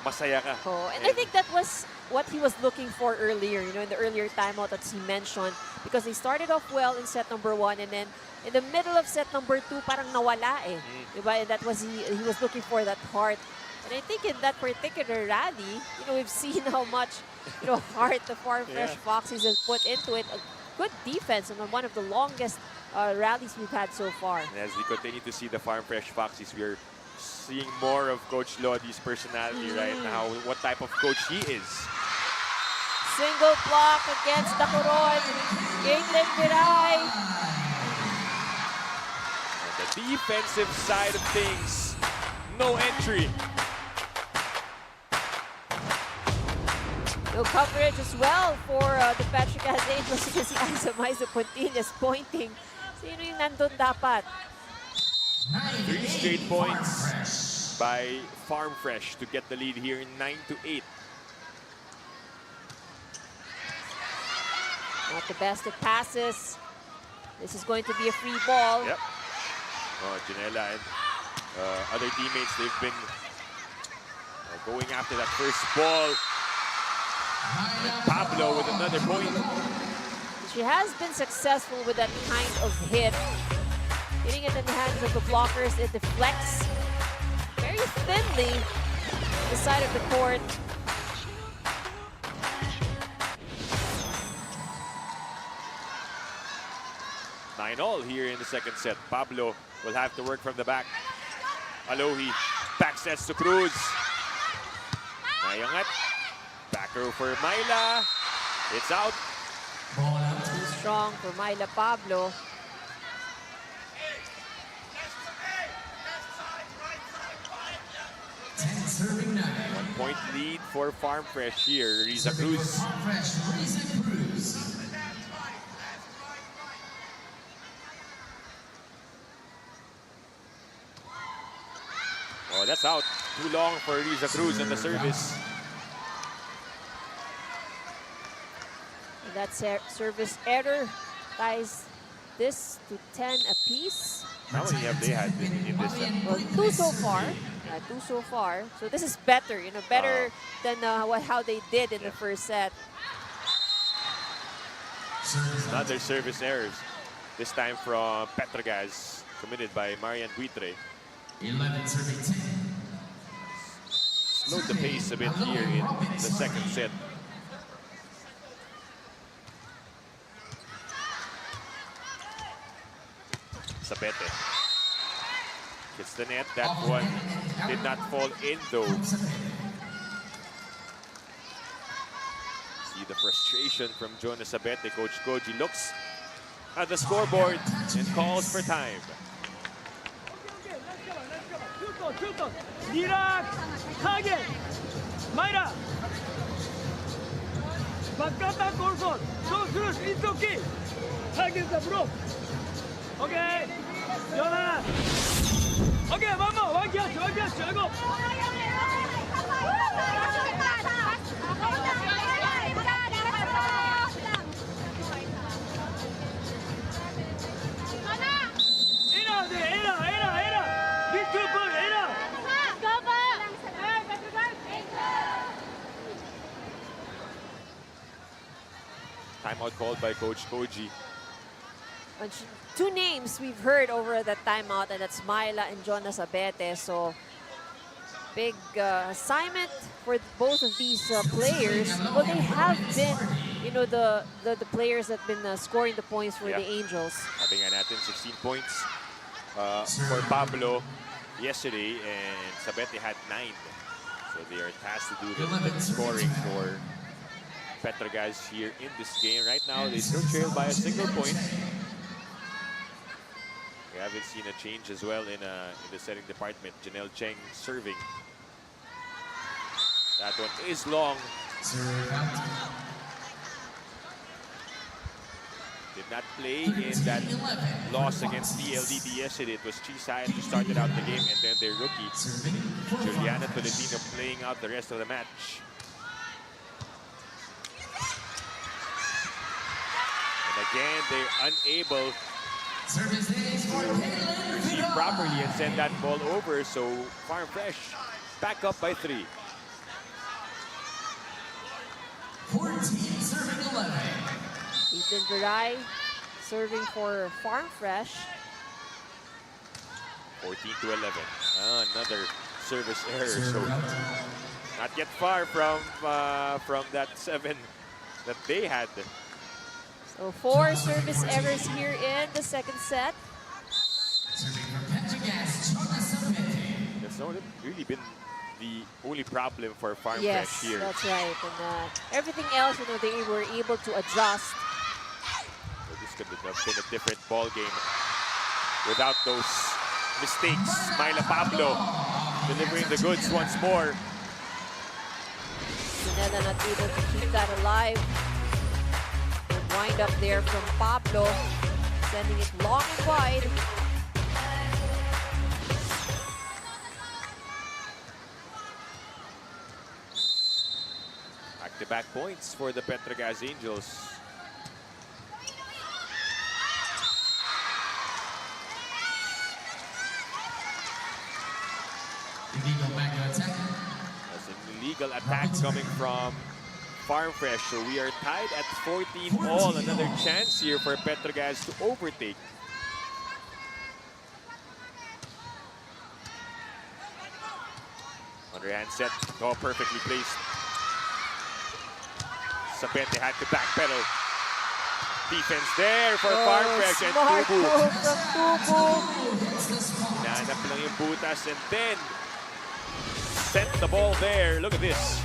S4: masaya ka.
S5: Oh, and I think that was what he was looking for earlier, you know, in the earlier timeout that he mentioned, because they started off well in set number 1, and then in the middle of set number 2, parang nawala eh. Diba? And that was he was looking for that heart. And I think in that particular rally, you know, we've seen how much, you know, heart the Farm Fresh Foxies has put into it. A good defense and one of the longest rallies we've had so far.
S4: And as we continue to see the Farm Fresh Foxies, we're seeing more of Coach Lodi's personality right now, what type of coach he is.
S5: Single block against Tacoron. Caitlin Viray.
S4: On the defensive side of things, no entry.
S5: No coverage as well for the Petro Gazz Angels because si Isa Pontinas pointing. Sino yung nandun dapat?
S4: 3 straight points by Farm Fresh to get the lead here in 9-8.
S5: Not the best of passes. This is going to be a free ball.
S4: Yep. Oh, Janela and other teammates, they've been going after that first ball. And Pablo with another point.
S5: She has been successful with that kind of hit. Hitting it in the hands of the blockers, it deflects very thinly the side of the court.
S4: Nine-all here in the second set. Pablo will have to work from the back. Alohi back sets to Cruz. Nayangat. Backer for Myla. It's out.
S5: Too strong for Myla Pablo.
S4: One-point lead for Farm Fresh here. Riza Cruz. Oh, that's out. Too long for Riza Cruz in the service.
S5: And that service error ties this to 10 apiece.
S4: How many have they had in this set?
S5: Well, 2 so far. Yeah, 2 so far. So this is better, you know, better than how they did in the first set.
S4: Another service errors. This time from Petro Gazz, committed by Marian Buitre.
S3: 11 serving 10.
S4: Slowed the pace a bit here in the second set. Sabete hits the net. That one did not fall in though. See the frustration from Jonas Sabete. Coach Koji looks at the scoreboard and calls for time.
S8: Relax, target. Myra. Back attack also. So serious, it's okay. Against the bro. Okay. Jonah. Okay, one more. One catch. I go.
S4: Timeout called by Coach Koji.
S5: Two names we've heard over that timeout, and that's Myla and Jonas Abete. So big assignment for both of these players. Well, they have been, you know, the players that have been scoring the points for the Angels.
S4: Sabi nga natin, 16 points for Pablo yesterday, and Sabete had 9. So they are tasked to do the scoring for Petro Gazz here in this game. Right now, they still trail by a single point. We haven't seen a change as well in the setting department. Janelle Cheng serving. That one is long. Did not play in that loss against PLDT yesterday. It was Chisay who started out the game, and then their rookie, Juliana Tolentino, playing out the rest of the match. And again, they're unable to receive properly and send that ball over. So Farm Fresh back up by 3.
S3: 14 serving 11.
S5: Ethan Garay serving for Farm Fresh.
S4: 14-11. Another service error. So not yet far from that 7 that they had.
S5: So 4 service errors here in the second set.
S3: Serving for Petro Gazz, Jonas Abete.
S4: That's not really been the only problem for Farm
S5: Yes,
S4: Fresh here.
S5: that's right. And everything else, you know, they were able to adjust.
S4: So this could have been a different ball game without those mistakes. Myla Pablo delivering the goods once more.
S5: Janela not able to keep that alive. And wind up there from Pablo, sending it long and wide.
S4: Back-to-back points for the Petro Gazz Angels.
S3: Illegal back attack.
S4: That's an illegal attack coming from Farm Fresh. So we are tied at 14 all. Another chance here for Petro Gazz to overtake. Underhand set. Oh, perfectly placed. Sabete had to backpedal. Defense there for Farm Fresh and
S5: Smart
S4: Tubu.
S5: move from Tubu.
S4: Hinanap lang yung butas and then sent the ball there. Look at this.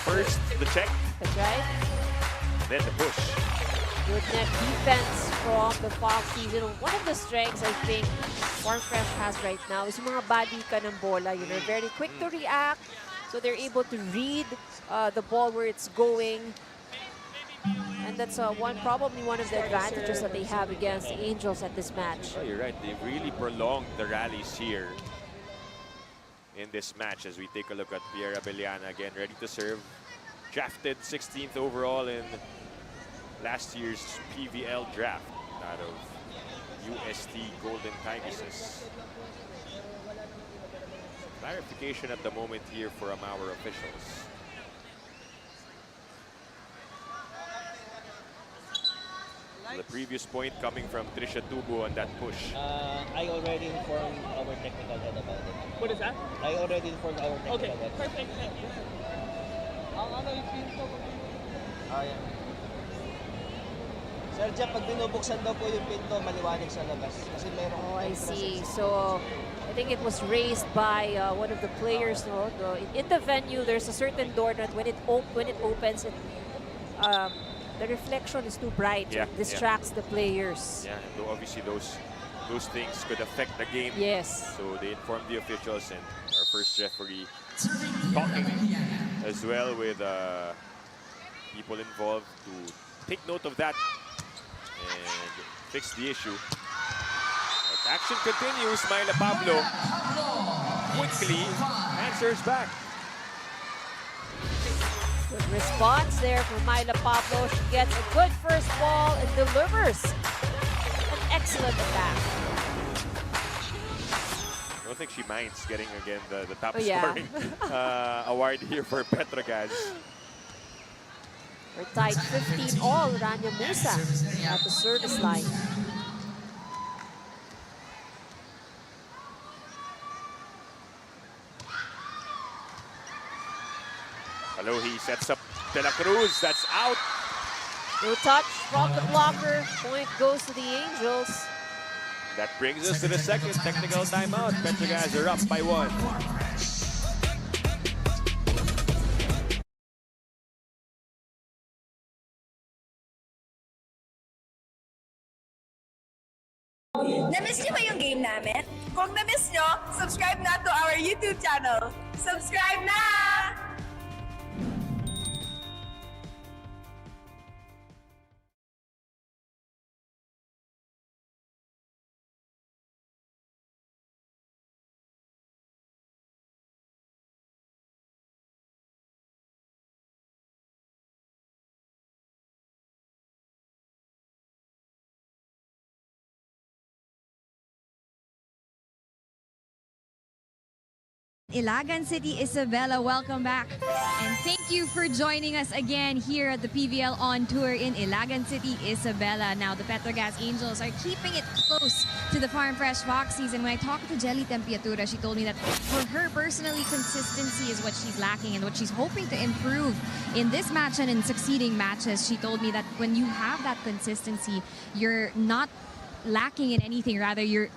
S4: First, the check,
S5: That's right.
S4: then the push.
S5: Good net defense from the Foxies. You know, one of the strengths I think Farm Fresh has right now is yung mga body ka ng bola. You know, very quick to react. So they're able to read the ball where it's going. And that's probably one of the advantages that they have against the Angels at this match.
S4: Oh, you're right. They really prolonged the rallies here in this match as we take a look at Pierre Abellana again, ready to serve. Drafted 16th overall in last year's PVL draft out of UST Golden Tigresses. Clarification at the moment here from our officials. The previous point coming from Trisha Tubu on that push.
S9: I already informed our technical head about it.
S8: What is that?
S9: I already informed our technical
S8: Okay,
S9: head.
S8: perfect. Thank you.
S9: Yeah. Sir Jeff, pag binubuksan daw po yung pinto, maliwanag sa labas. Kasi merong...
S5: Oh, I see. So I think it was raised by one of the players. No? In the venue, there's a certain door that when it opens, the reflection is too bright.
S4: Yeah,
S5: It distracts the players.
S4: Yeah, and obviously those things could affect the game.
S5: Yes.
S4: So they informed the officials and our first referee talking as well with people involved to take note of that and fix the issue. But action continues. Myla Pablo quickly answers back.
S5: Good response there from Myla Pablo. She gets a good first ball and delivers an excellent attack.
S4: I don't think she minds getting again the top
S5: Oh, yeah.
S4: scoring award here for Petro Gazz.
S5: We're tied 15 all. Rania Musa at the service line.
S4: Alohi sets up De La Cruz. That's out.
S5: No touch from the blocker. Point goes to the Angels.
S4: That brings us to the second technical timeout. Petro Gazz are up by 1.
S6: Na-miss niyo ba yung game namin? Kung na-miss niyo, subscribe na to our YouTube channel. Subscribe na!
S2: Ilagan City, Isabela, welcome back. And thank you for joining us again here at the PVL On Tour in Ilagan City, Isabela. Now, the Petro Gazz Angels are keeping it close to the Farm Fresh Foxies. And when I talked to Jelly Tempiatura, she told me that for her personally, consistency is what she's lacking and what she's hoping to improve in this match and in succeeding matches. She told me that when you have that consistency, you're not lacking in anything. Rather, you're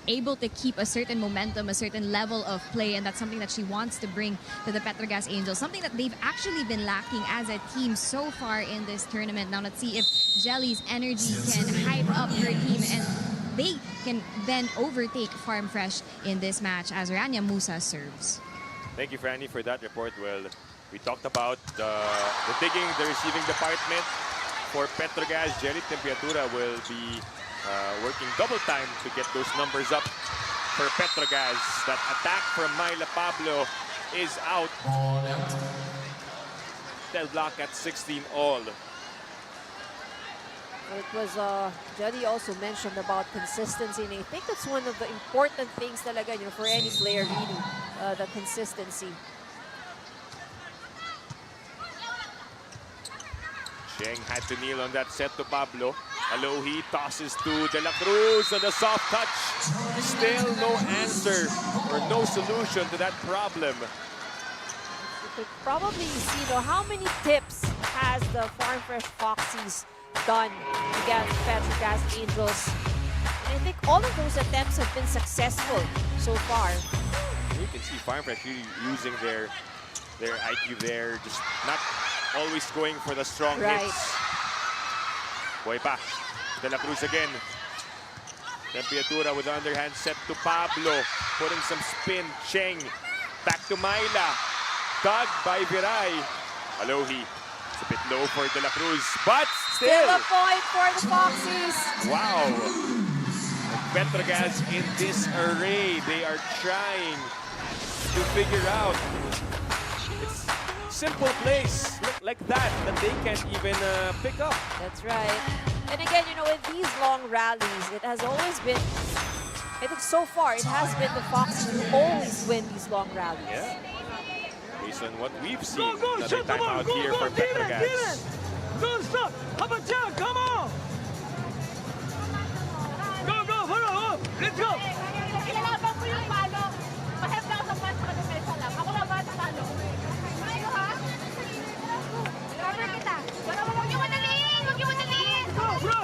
S2: able to keep a certain momentum, a certain level of play, and that's something that she wants to bring to the Petro Gazz Angels, something that they've actually been lacking as a team so far in this tournament. Now let's see if Jelly's energy can hype up her team and they can then overtake Farm Fresh in this match as Rania Musa serves.
S4: Thank you, Franny, for that report. Well, we talked about the digging, the receiving department for Petro Gazz. Jelly Tempiatura will be working double time to get those numbers up for Petro Gazz. That attack from Myla Pablo is out. They'll block at 16 all.
S5: It was, Jelly also mentioned about consistency, and I think that's one of the important things talaga, you know, for any player really, the consistency.
S4: Cheng had to kneel on that set to Pablo. Alohi tosses to De La Cruz on the soft touch. Still no answer or no solution to that problem.
S5: You could probably see, you know, how many tips has the Farm Fresh Foxies done against Petro Gazz Angels. And I think all of those attempts have been successful so far.
S4: You can see Farm Fresh really using their IQ there, just not always going for the strong hits. Boy pa. De La Cruz again. Tempiatura with the underhand set to Pablo. Putting some spin. Cheng. Back to Myla. Dug by Viray. Alohi. It's a bit low for De La Cruz. But still
S5: a point for the Foxies.
S4: Wow. Petro Gazz in disarray. They are trying to figure out. It's simple plays like that they can't even pick up.
S5: That's right. And again, you know, in these long rallies, it has always been, I think so far, it has been the Foxes who always win these long rallies.
S4: Yeah. Based on what we've seen, another timeout here for Petro Gazz.
S8: Go, stop! How about you? Come on! Go, go, follow, go! Let's go!
S6: Ilalaban ko yung palo. Mahirap na ako sa match, depensa lang. Ako lang ba talo? Ayaw ha? Cover kita. Huwag niyo madaliin! Huwag niyo madaliin!
S8: Go, bro!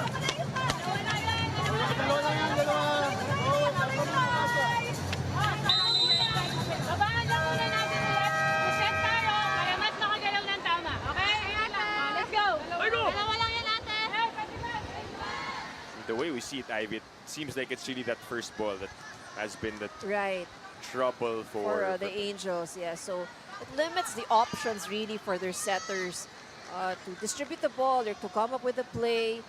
S6: Babangan lang muna natin ulit. Set tayo para mas makagalaw ng tama. Okay? Let's go! Dalawa lang yan natin.
S4: The way we see it, Ivy, it seems like it's really that first ball that has been the trouble for
S5: the Angels. Yeah, so it limits the options really for their setters to distribute the ball or to come up with a play.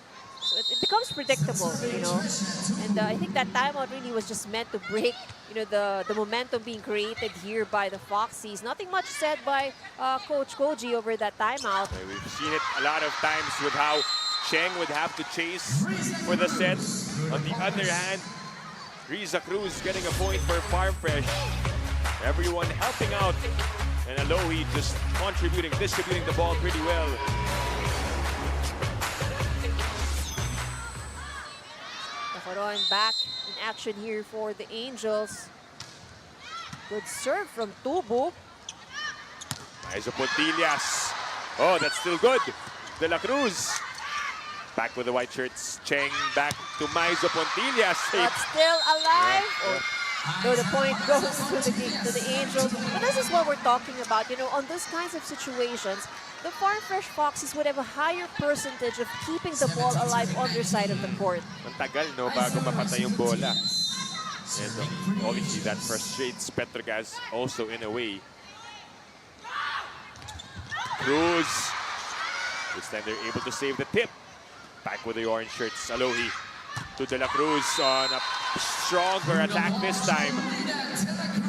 S5: So it becomes predictable, you know. And I think that timeout really was just meant to break, you know, the momentum being created here by the Foxies. Nothing much said by Coach Koji over that timeout.
S4: We've seen it a lot of times with how Cheng would have to chase for the set. On the other hand, Riza Cruz getting a point for Farm Fresh. Everyone helping out. And Alohi just contributing, distributing the ball pretty well.
S5: Nacaron back in action here for the Angels. Good serve from Tubo.
S4: Maizo Pontillas. Oh, that's still good. De La Cruz. Back with the white shirts. Cheng back to Maizo Pontillas.
S5: But still alive. So the point goes to the Angels. But this is what we're talking about. You know, on these kinds of situations, the Farm Fresh Foxies would have a higher percentage of keeping the ball alive on their side of the court.
S4: Ang tagal, no, bago mapatay yung bola. And obviously that frustrates Petro Gazz also in a way. Cruz. This time they're able to save the tip. Back with the orange shirts. Alohi to De La Cruz on a stronger attack this time.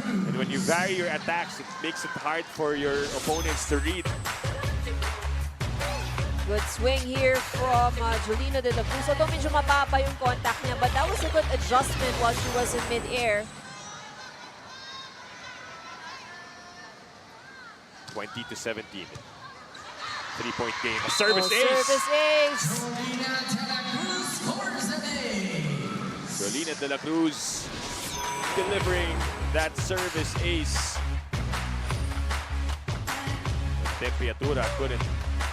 S4: And when you vary your attacks, it makes it hard for your opponents to read.
S5: Good swing here from Jolina De La Cruz. Although medyo mababa yung contact niya, but that was a good adjustment while she was in mid-air.
S4: 20-17. 3-point game. A service ace.
S5: Service ace.
S4: Jolina De La Cruz delivering that service ace. Tempiatura couldn't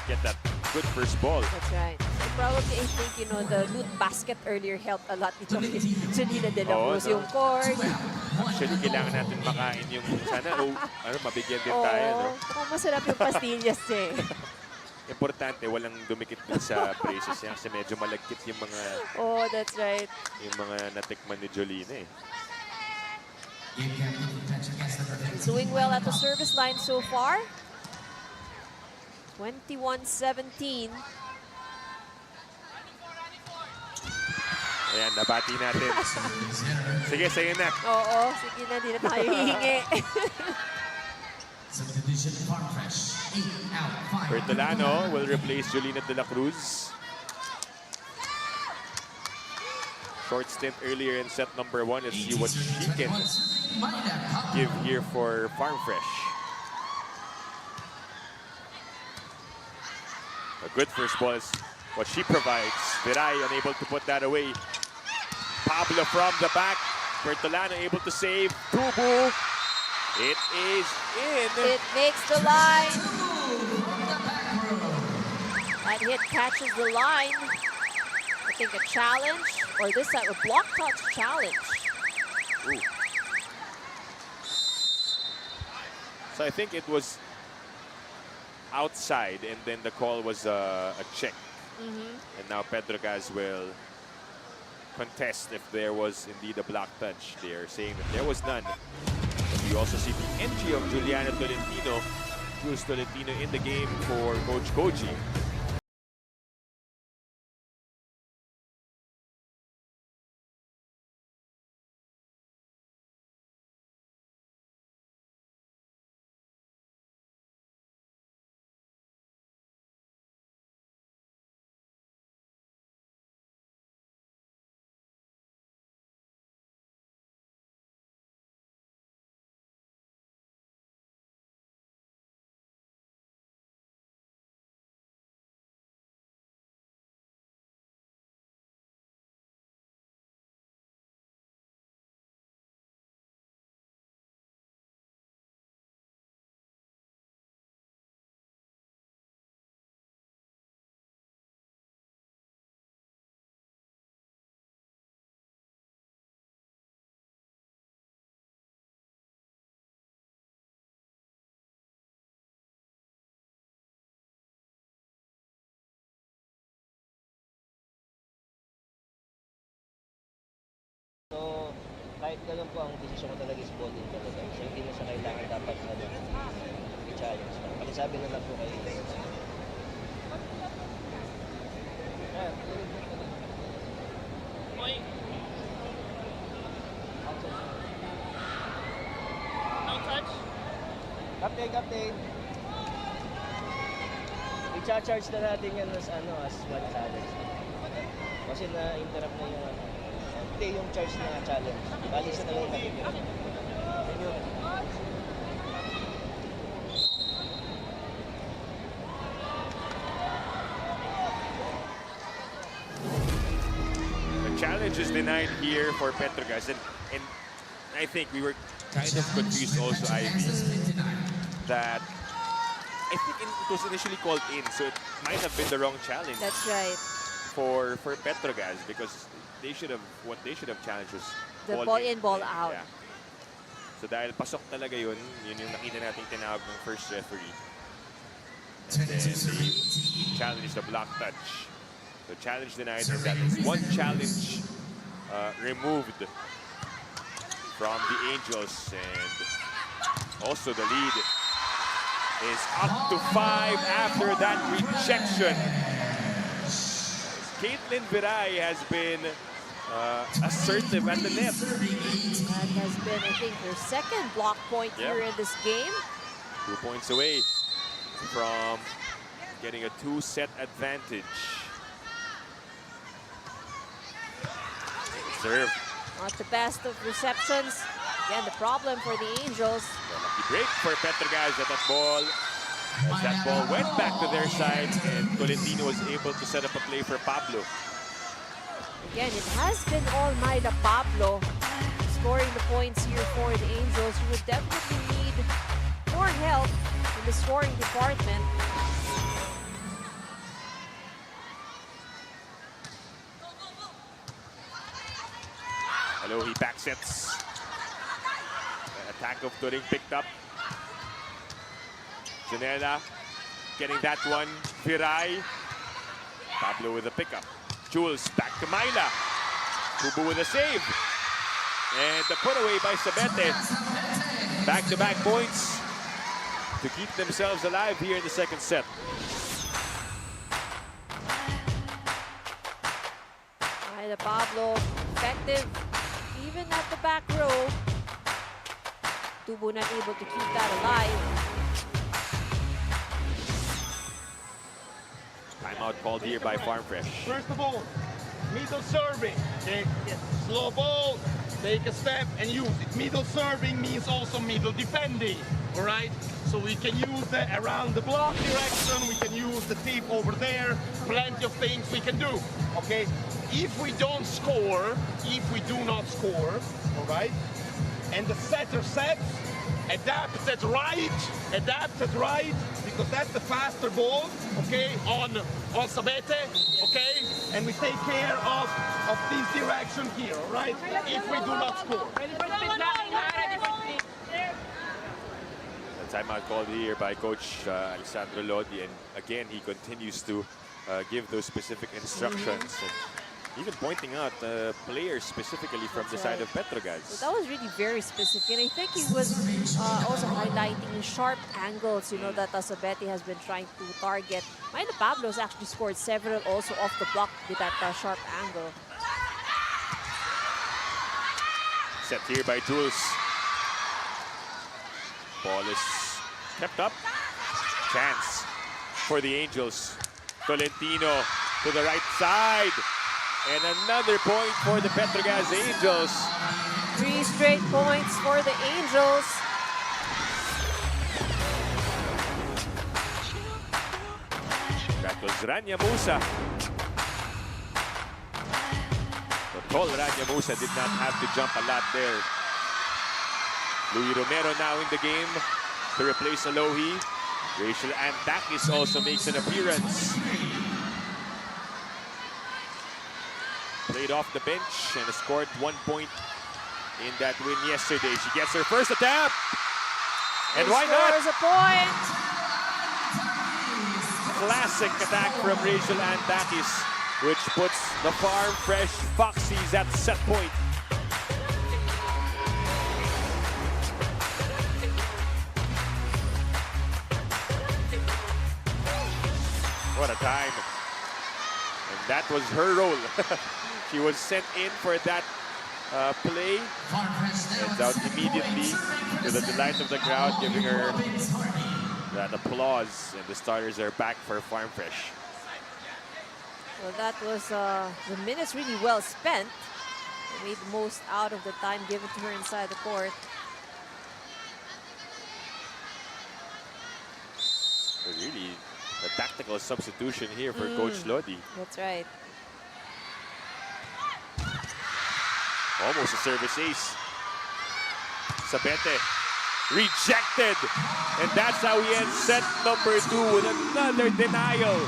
S4: get that good first ball.
S5: That's right. So probably, I think, you know, the loot basket earlier helped a lot nito kay Jolina De La Cruz.
S4: no?
S5: Yung cord.
S4: Actually, kailangan natin makain yung sana mabigyan din tayo. No?
S5: Oo, masarap yung pastillas eh.
S4: Importante, walang dumikit din sa braces niya kasi medyo malagkit yung mga
S5: Oh, that's right.
S4: yung mga natikman ni Jolina eh.
S5: Doing well at the service line so far. 21-17.
S4: Ayan, nabati natin. Sige, sige na.
S5: Oo, sige na, di na tayo hihingi.
S4: Bertolano will replace Jolina De La Cruz. Short stint earlier in set number 1. Let's see what she can give here for Farm Fresh. A good first ball is what she provides. Viray unable to put that away. Pablo from the back. Bertolano able to save. Tubu. It is in.
S5: It makes the line. That hit catches the line. I think a challenge, or this time a block touch challenge.
S4: Ooh. So I think it was outside, and then the call was a check. And now Petro Gazz will contest if there was indeed a block touch. They are saying that there was none. But you also see the entry of Juliana Tolentino. Jules Tolentino in the game for Coach Koji.
S9: So, kahit ganun po ang desisyon ko talaga is ball din talaga. So, hindi mo siya kailangan dapat i-challenge. Pakisabi na lang po kayo. Captain. I-charge na natin yan as one challenge. Kasi na-interrupt na yung hindi yung charge na challenge. Bali sa dalawang natitira.
S4: The challenge is denied here for Petro Gazz, and I think we were kind of confused also, Ivy, that I think it was initially called in, so it might have been the wrong challenge.
S5: That's right.
S4: For Petro Gazz, because what they should have challenged was
S5: The ball in, ball out.
S4: Yeah. So dahil pasok talaga yun yung nakita nating tinawag ng first referee. And then they challenged the block touch. So challenge denied, and that is one challenge removed from the Angels, and also the lead is up to 5 after that rejection. Caitlin Viray has been assertive at the net.
S5: That has been, I think, her second block point here in this game.
S4: 2 points away from getting a 2-set advantage. Serve.
S5: Not the best of receptions. Again, the problem for the Angels.
S4: A lucky break for Petro Gazz at that ball. As that ball went back to their side, and Tolentino was able to set up a play for Pablo.
S5: Again, it has been all Maida Pablo scoring the points here for the Angels. You would definitely need more help in the scoring department.
S4: Hello, he backsets. The attack of Turing picked up. Janela getting that one. Viray. Pablo with a pickup. Jules back to Myla. Kubu with a save. And the put away by Sabete. Back-to-back points to keep themselves alive here in the second set.
S5: Maida Pablo, effective even at the back row. Tubo not able to keep that alive.
S4: Timeout called here by Farm Fresh.
S7: First of all, middle serving. Okay? Slow ball, take a step and use it. Middle serving means also middle defending. All right? So we can use the around the block direction. We can use the tip over there. Plenty of things we can do. Okay? If we don't score, if we do not score, all right? And the setter sets, adapted right, because that's the faster ball, okay, on Sabete, okay? And we take care of this direction here, all right? If we do not score.
S4: The timeout called here by Coach Alessandro Lodi, and again, he continues to give those specific instructions. And even pointing out players specifically from the side of Petro Gazz.
S5: So that was really very specific, and I think he was also highlighting sharp angles, you know, that Sabete has been trying to target. Maida Pablo's actually scored several also off the block with that sharp angle.
S4: Set here by Jules. Ball is kept up. Chance for the Angels. Tolentino to the right side. And another point for the Petro Gazz Angels.
S5: 3 straight points for the Angels.
S4: That was Rania Musa. The tall Rania Musa did not have to jump a lot there. Louis Romero now in the game to replace Alohi. Rachel Antakis also makes an appearance. Played off the bench and scored 1 point in that win yesterday. She gets her first attempt. And why not?
S5: Scores a point.
S4: Classic attack from Rachel Antakis, which puts the Farm Fresh Foxies at set point. What a time. And that was her role. She was sent in for that play. Heads out immediately to the delight of the crowd, giving her that applause. And the starters are back for Farm Fresh.
S5: Well, that was the minutes really well spent. They made the most out of the time given to her inside the court.
S4: But really, a tactical substitution here for Coach Lodi.
S5: That's right.
S4: Almost a service ace. Sabete rejected. And that's how we end set number 2 with another denial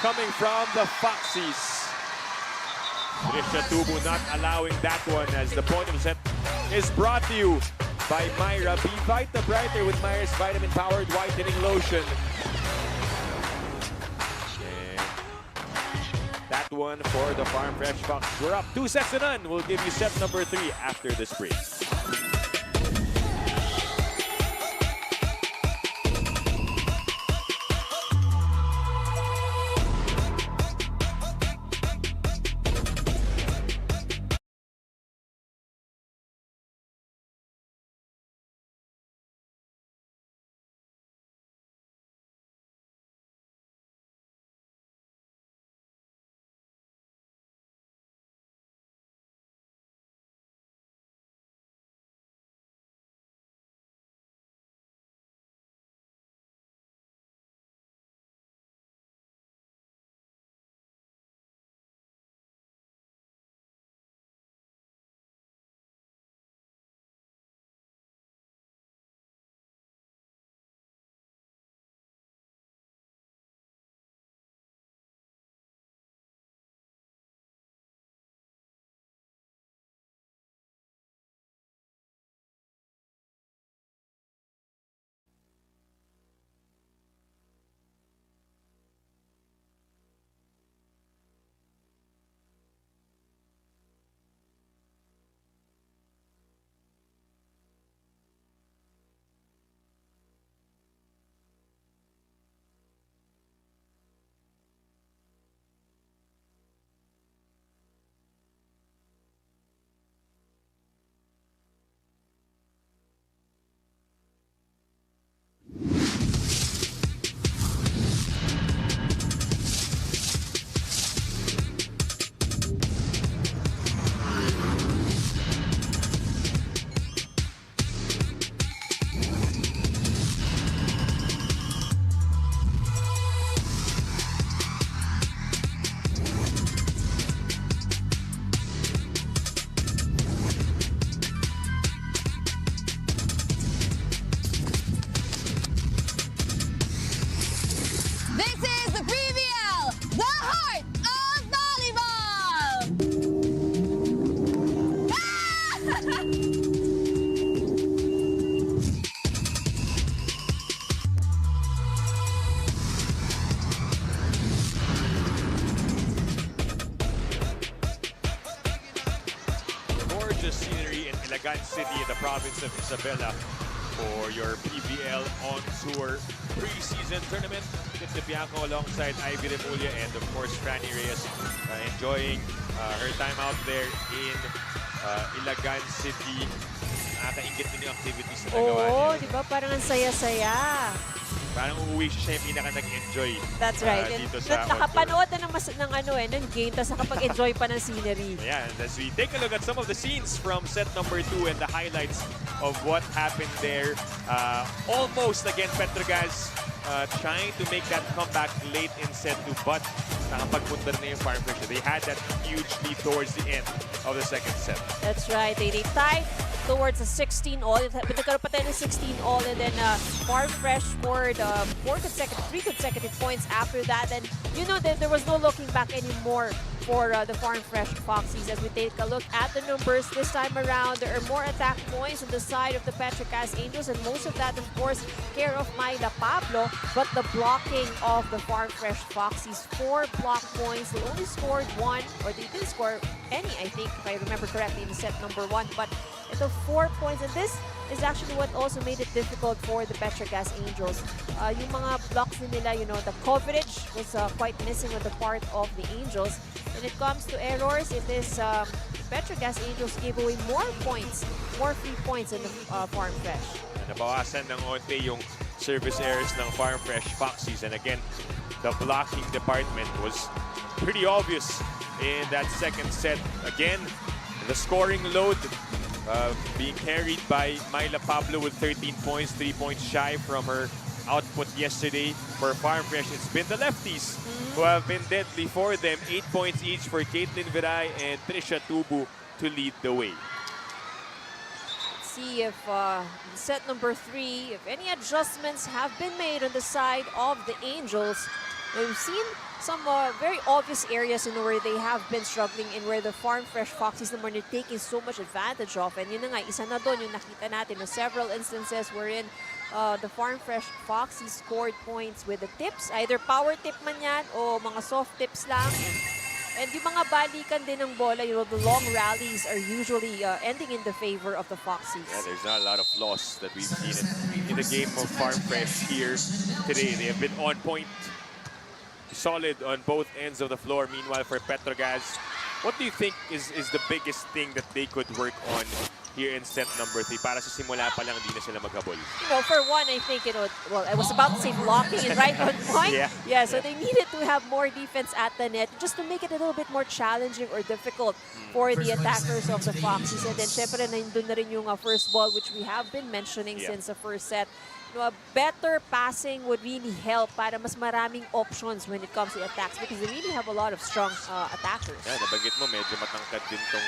S4: coming from the Foxies. Trisha Tubu not allowing that one, as the point of the set is brought to you by Myra. Be Vita Brighter with Myra's Vitamin Powered Whitening Lotion. And that one for the Farm Fresh Fox. We're up 2-0. We'll give you set number 3 after this break.
S6: This is the PVL, the heart of volleyball!
S4: Gorgeous scenery in Ilagan City in the province of Isabela for your PVL On Tour preseason tournament. Kitty Bianco alongside Ivy Remulla and of course Franny Reyes enjoying her time out there in Ilagan City. Nakakaingit din yung activities na nagawa
S5: Oo,
S4: niya.
S5: di ba? Parang ang saya-saya.
S4: Parang uuwi siya yung pinaka nag-enjoy.
S5: That's right.
S4: Dito sa On Tour.
S5: Nakapanood na ng game, tapos nakapag-enjoy pa ng scenery.
S4: Ayan, as we take a look at some of the scenes from set number 2 and the highlights of what happened there. Almost again, Petro Gazz trying to make that comeback late in set 2, but nakapagpunta na yung Farm Fresh. They had that huge lead towards the end of the second set.
S5: That's right. They tied towards a 16-all. But nagkaroon pa tayo ng 16-all, and then Farm Fresh scored 3 consecutive points after that. And you know that there was no looking back anymore for the Farm Fresh Foxies. As we take a look at the numbers this time around, there are more attack points on the side of the Petro Gazz Angels, and most of that, of course, care of Maida Pablo. But the blocking of the Farm Fresh Foxies, 4 block points. They only scored 1, or they didn't score any, I think, if I remember correctly, in set number 1. But ito, 4 points, and this is actually what also made it difficult for the Petro Gazz Angels. Yung mga blocks nila, you know, the coverage was quite missing on the part of the Angels. When it comes to errors, it is Petro Gazz Angels gave away more points, more free points than the Farm Fresh.
S4: Nabawasan ng onte yung service errors ng Farm Fresh Foxies. And again, the blocking department was pretty obvious in that second set. Again, the scoring load being carried by Myla Pablo with 13 points, 3 points shy from her output yesterday. For Farm Fresh, it's been the lefties who have been deadly for them. 8 points each for Caitlin Viray and Trisha Tubu to lead the way.
S5: Let's see if set number 3, if any adjustments have been made on the side of the Angels. We've seen some very obvious areas where they have been struggling and where the Farm Fresh Foxies naman are taking so much advantage of. And yun na nga, isa na doon yung nakita natin na several instances wherein the Farm Fresh Foxies scored points with the tips. Either power tip man yan o mga soft tips lang. And yung mga balikan din ng bola, the long rallies are usually ending in the favor of the Foxies.
S4: Yeah, there's not a lot of loss that we've seen in the game of Farm Fresh here today. They have been on point, solid on both ends of the floor. Meanwhile, for Petro Gazz, what do you think is the biggest thing that they could work on here in set number 3? Para sa simula pa lang, hindi na sila maghabol.
S5: For one, I think, well, I was about to say blocking and right on point. So they needed to have more defense at the net just to make it a little bit more challenging or difficult for the attackers of the Foxies. And then, syempre, nandun na rin yung first ball, which we have been mentioning since the first set. Better passing would really help para mas maraming options when it comes to attacks because they really have a lot of strong attackers.
S4: Yeah, nabanggit mo, medyo matangkad din tong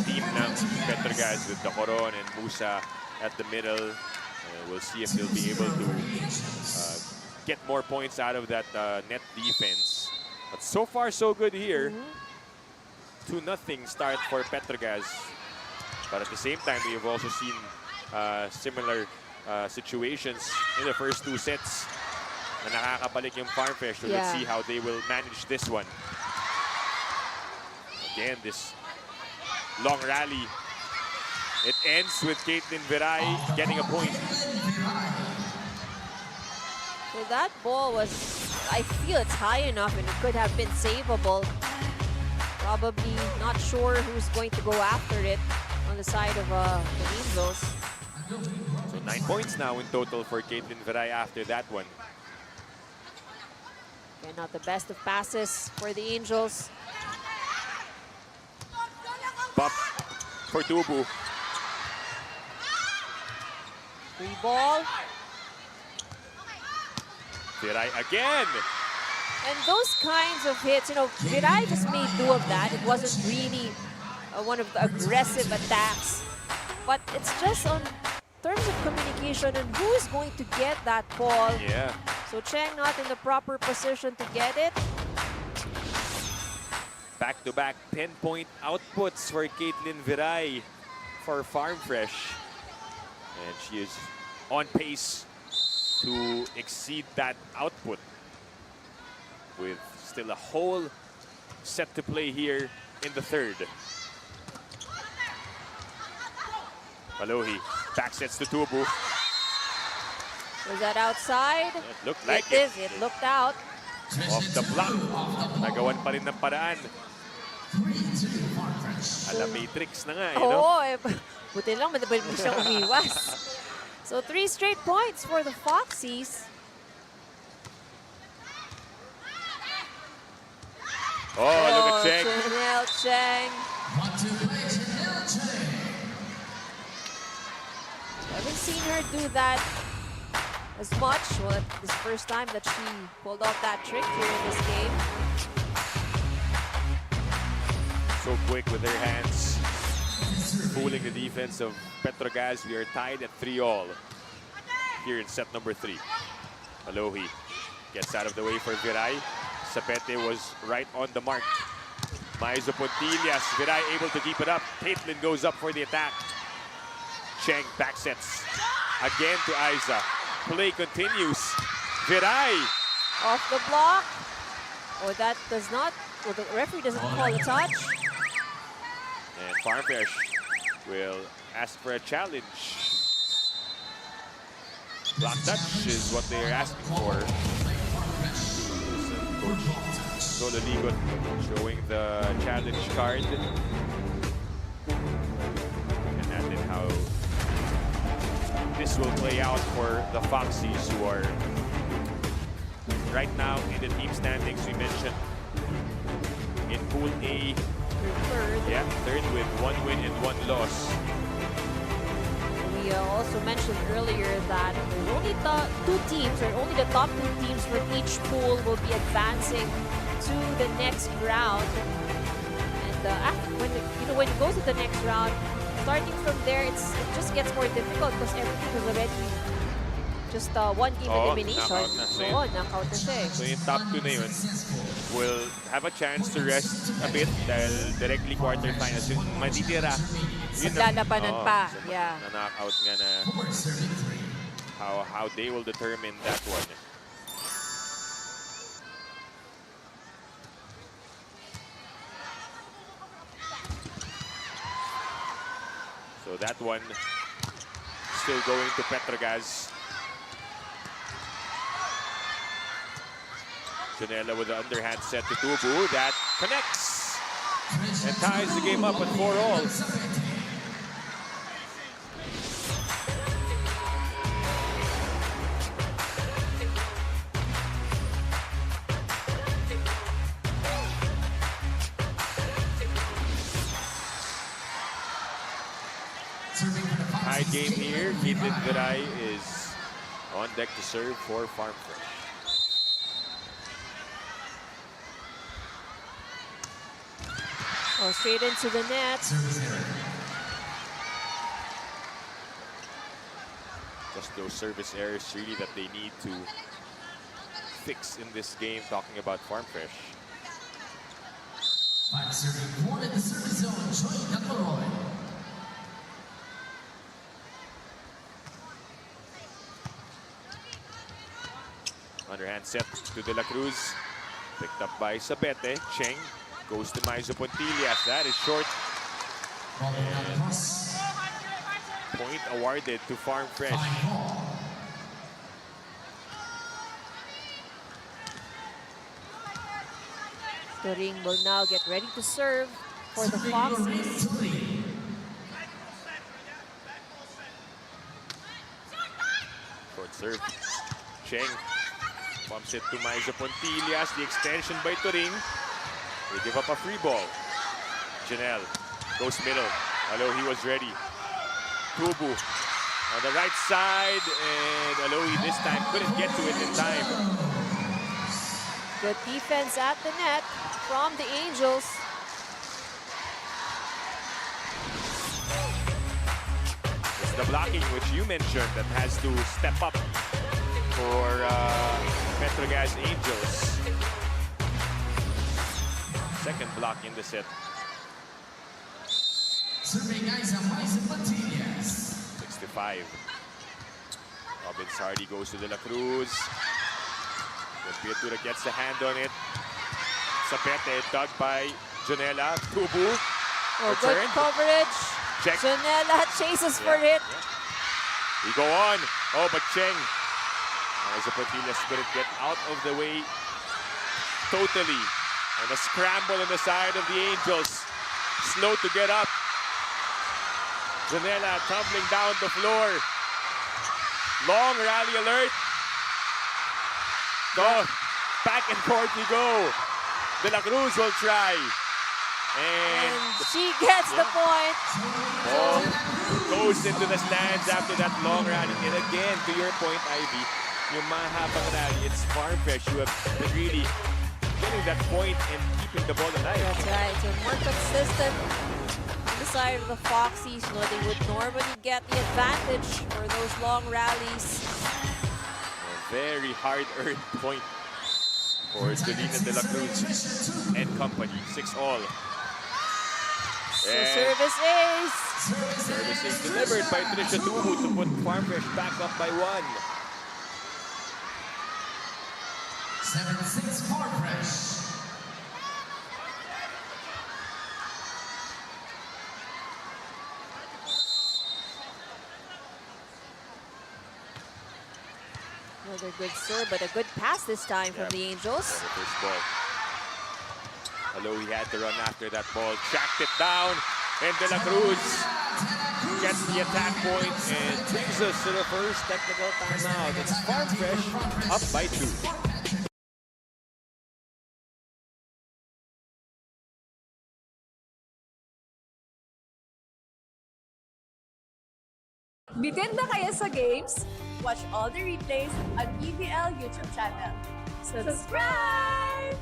S4: team ng Petro Gazz with Dacoron and Musa at the middle. We'll see if they'll be able to get more points out of that net defense. But so far, so good here. 2-0 start for Petro Gazz. But at the same time, we have also seen similar situations in the first 2 sets na nakakabalik yung Farm Fresh. So let's see how they will manage this one. Again, this long rally. It ends with Caitlin Viray getting a point.
S5: So that ball was, I feel it's high enough and it could have been savable. Probably not sure who's going to go after it on the side of the Angels.
S4: So 9 points now in total for Caitlin Viray after that one.
S5: Okay, not the best of passes for the Angels.
S4: Bump for Tubu.
S5: Free ball.
S4: Viray again.
S5: And those kinds of hits, Viray just made do of that. It wasn't really one of the aggressive attacks. But it's just on terms of communication and who's going to get that ball.
S4: Yeah.
S5: So Cheng not in the proper position to get it.
S4: Back-to-back 10-point outputs for Caitlin Viray for Farm Fresh. And she is on pace to exceed that output with still a whole set to play here in the third. Alohi backsets to Tubu.
S5: Was that outside?
S4: It looked like
S5: it. It looked out.
S4: Off the block. Nagawan pa rin ng paraan. Ala Matrix na nga,
S5: buti lang, madabal mo siyang umiwas. So 3 straight points for the Foxies.
S4: Oh, look at Cheng.
S5: Janelle Cheng. Haven't seen her do that as much. Well, this is the first time that she pulled off that trick here in this game.
S4: So quick with her hands, fooling the defense of Petro Gazz. We are tied at 3-all here in set number 3. Alohi gets out of the way for Viray. Sapete was right on the mark. Maizo Pontillas, Viray able to keep it up. Caitlin goes up for the attack. Cheng backsets again to Aiza. Play continues. Viray.
S5: Off the block. Oh, that does not, well, the referee doesn't call a touch.
S4: And Farm Fresh will ask for a challenge. Block touch is what they're asking for. Coach Solo Ligot showing the challenge card. this will play out for the Foxies, who are right now in the team standings. We mentioned in Pool A,
S5: Third.
S4: yeah, third with 1 win and 1 loss.
S5: We also mentioned earlier that there's only the 2 teams, or only the top 2 teams from each pool will be advancing to the next round. And after, when it goes to the next round, starting from there, it just gets more difficult because everything was already just one game elimination.
S4: Knockout na. So,
S5: knockout na siya.
S4: so yung top 2 na yun will have a chance to rest a bit dahil directly quarterfinals. Yung matitira, yun
S5: Maglalabanan pa. Yeah.
S4: Na knockout nga na how they will determine that one. So that one still going to Petro Gazz. Janela with the underhand set to Tubu. That connects and ties the game up at 4-all. High game here. Keaton Garay is on deck to serve for Farm Fresh.
S5: Oh, straight into the net.
S4: Just those service errors really that they need to fix in this game, talking about Farm Fresh.
S3: Serving one in the service zone, Joy Nakoroy.
S4: Underhand set to De La Cruz. Picked up by Sabete. Cheng goes to Maizo Pontillas. That is short. And point awarded to Farm Fresh.
S5: Turing will now get ready to serve for the Foxies.
S4: Short serve. Cheng bumps it to Maizo Pontillas. The extension by Turing. They give up a free ball. Janelle goes middle. Alohi was ready. Tubu on the right side, and Alohi this time couldn't get to it in time.
S5: Good defense at the net from the Angels.
S4: It's the blocking which you mentioned that has to step up for Petro Gazz Angels. Second block in the set.
S3: Serving Isa Maizo Pontillas.
S4: 65. Robin Sardi goes to De La Cruz. When Pietura gets the hand on it. Sapete dug by Janela. Tubu.
S5: Oh, good
S4: returned.
S5: coverage.
S4: Check.
S5: Janela chases for it.
S4: We go on. Oh, but Cheng. Maizo Pontillas couldn't get out of the way totally. And a scramble on the side of the Angels. Slow to get up. Janela tumbling down the floor. Long rally alert. Go. Back and forth we go. De La Cruz will try. And
S5: she gets the point.
S4: ball goes into the stands after that long rally. And again, to your point, Ivy, yung mahabang rally, it's Farm Fresh who have been really getting that point and keeping the ball alive.
S5: That's right. So more consistent on the side of the Foxies. You know, they would normally get the advantage for those long rallies.
S4: A very hard-earned point for Delina De La Cruz and company. 6-all.
S5: So service ace.
S4: Service is delivered by Trisha Tubu to put Farm Fresh back up by 1.
S3: 7-6 Farm Fresh.
S5: Another good serve, but a good pass this time from the Angels.
S4: The first ball. Although he had to run after that ball, tracked it down, and De La Cruz gets the attack point and brings us to the first technical timeout. It's Farm Fresh up by 2.
S6: Bitin ba kayo sa games? Watch all the replays on PVL YouTube channel. Subscribe!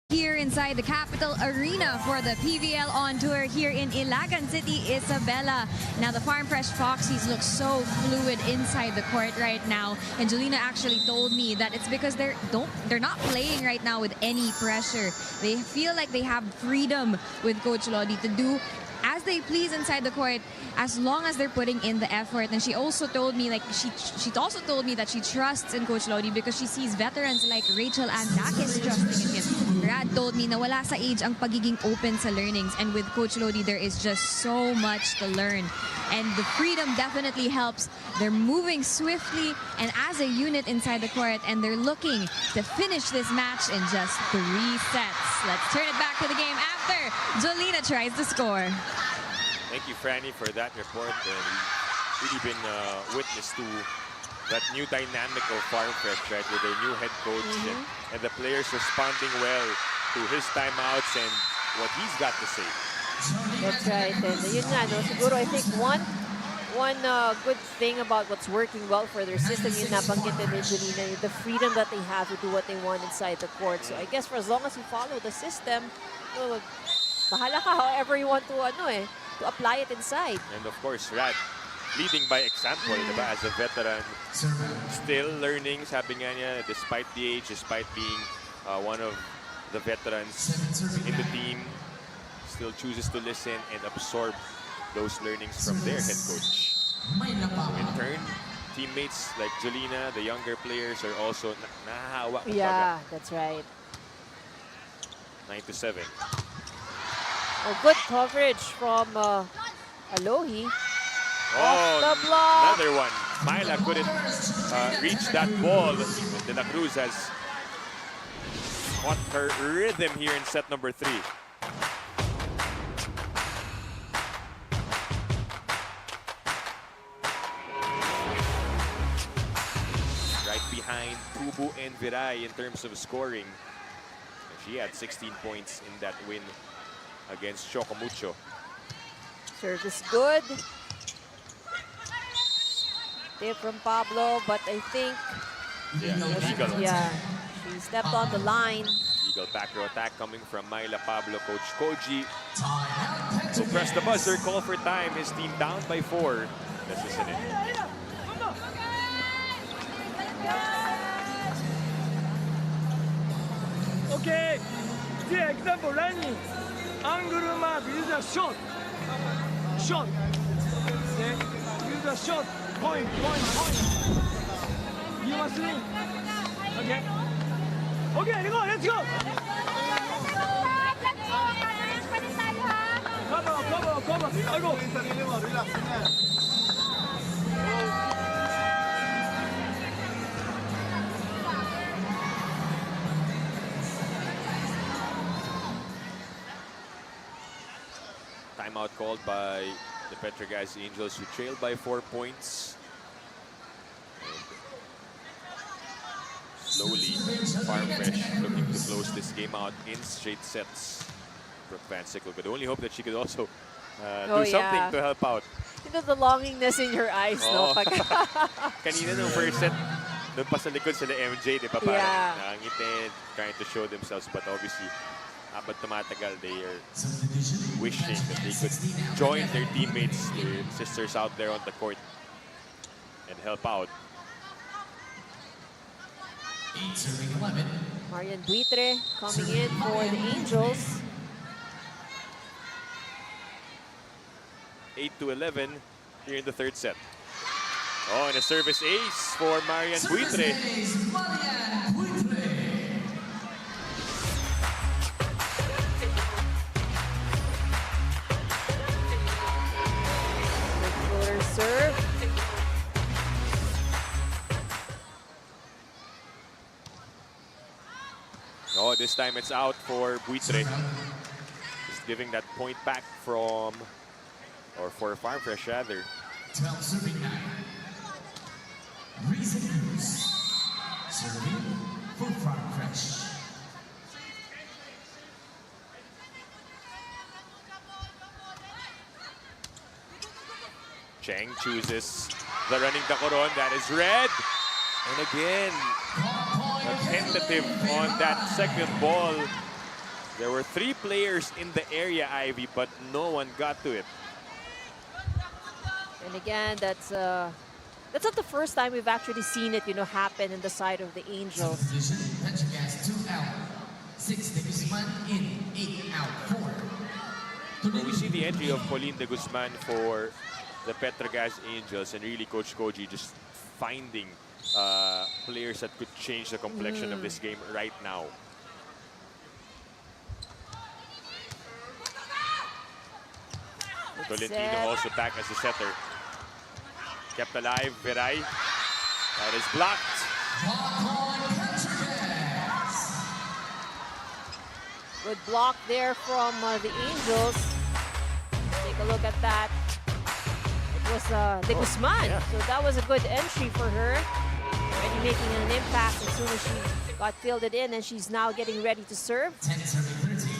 S2: Here inside the Capital Arena for the PVL on tour here in Ilagan City, Isabela. Now the Farm Fresh Foxies look so fluid inside the court right now, and Julina actually told me that it's because they're not playing right now with any pressure. They feel like they have freedom with Coach Lodi to do as they please inside the court, as long as they're putting in the effort. And she also told me, like, she also told me that she trusts in Coach Lodi because she sees veterans like Rachel Andakis trusting in him. Rad told me na wala sa age ang pagiging open sa learnings, and with Coach Lodi there is just so much to learn. And the freedom definitely helps. They're moving swiftly and as a unit inside the court, and they're looking to finish this match in just 3 sets. Let's turn it back to the game after Jolina tries to score.
S4: Thank you, Franny, for that report. And we've really been witness to that new dynamic of Farm Fresh, right, with their new head coach and the players responding well to his timeouts and what he's got to say.
S5: That's right. And yun nga, no, siguro I think one good thing about what's working well for their system, yung nabanggit din ni Julina, the freedom that they have to do what they want inside the court. So I guess for as long as you follow the system, bahala ka however you want to to apply it inside.
S4: And of course, Rad, leading by example, diba, as a veteran, still learning, sabi nga niya, despite the age, despite being one of the veterans in the team, still chooses to listen and absorb those learnings from their head coach. In turn, teammates like Jolina, the younger players, are also nahahawa.
S5: Yeah, that's right.
S4: 9-7.
S5: Oh, good coverage from Alohi.
S4: Oh,
S5: off the block.
S4: Another one. Myla couldn't reach that ball. De La Cruz has caught her rhythm here in set number 3. Right behind Tubu and Viray in terms of scoring. She had 16 points in that win against Chocomucho.
S5: Service good. Tip from Pablo, but I think she stepped on the line.
S4: Eagle back row attack coming from Myla Pablo. Coach Koji will press the buzzer, call for time. His team down by 4. Let's listen in.
S8: Okay, the example running. Angle map, use a shot. Shot. Okay. Use a shot. Point. You must win. Okay. Okay, let's go. Cover. I go.
S4: Timeout called by the Petro Gazz Angels, who trailed by 4 points. And slowly, Farm Fresh looking to close this game out in straight sets. Brooke Van Sickle could only hope that she could also do something to help out.
S5: You know the longingness in your eyes, no?
S4: Kanina nung first set, doon pa sa likod sila MJ, di ba? Parang nangitin, trying to show themselves, but obviously, habang tumatagal, they are wishing that they could join their teammates, their sisters out there on the court and help out.
S5: Marian Buitre coming in for the Angels.
S4: 8-11 here in the third set. Oh, and a service ace for Marian Buitre.
S5: Floater serve.
S4: Oh, this time it's out for Buitre. Just giving that point back from, or for Farm Fresh rather.
S3: 12 serving now. Reason News. Serving for Farm Fresh.
S4: Cheng chooses the running Dacoron. That is red. And again, a tentative on that second ball. There were 3 players in the area, Ivy, but no one got to it.
S5: And again, that's not the first time we've actually seen it, happen in the side of the Angels.
S3: Position, Petro Gazz 2 out. 6 de Guzman in, 8 out, 4.
S4: Well, we see the entry of Pauline de Guzman for the Petro Gazz Angels, and really Coach Koji just finding players that could change the complexion of this game right now. Tolentino also back as a setter. Kept alive, Viray. That is blocked.
S5: Good block there from the Angels. Take a look at that. It was de Guzman.
S4: Yeah.
S5: So that was a good entry for her. Already making an impact as soon as she got fielded in, and she's now getting ready to serve.
S3: 10 serving 13.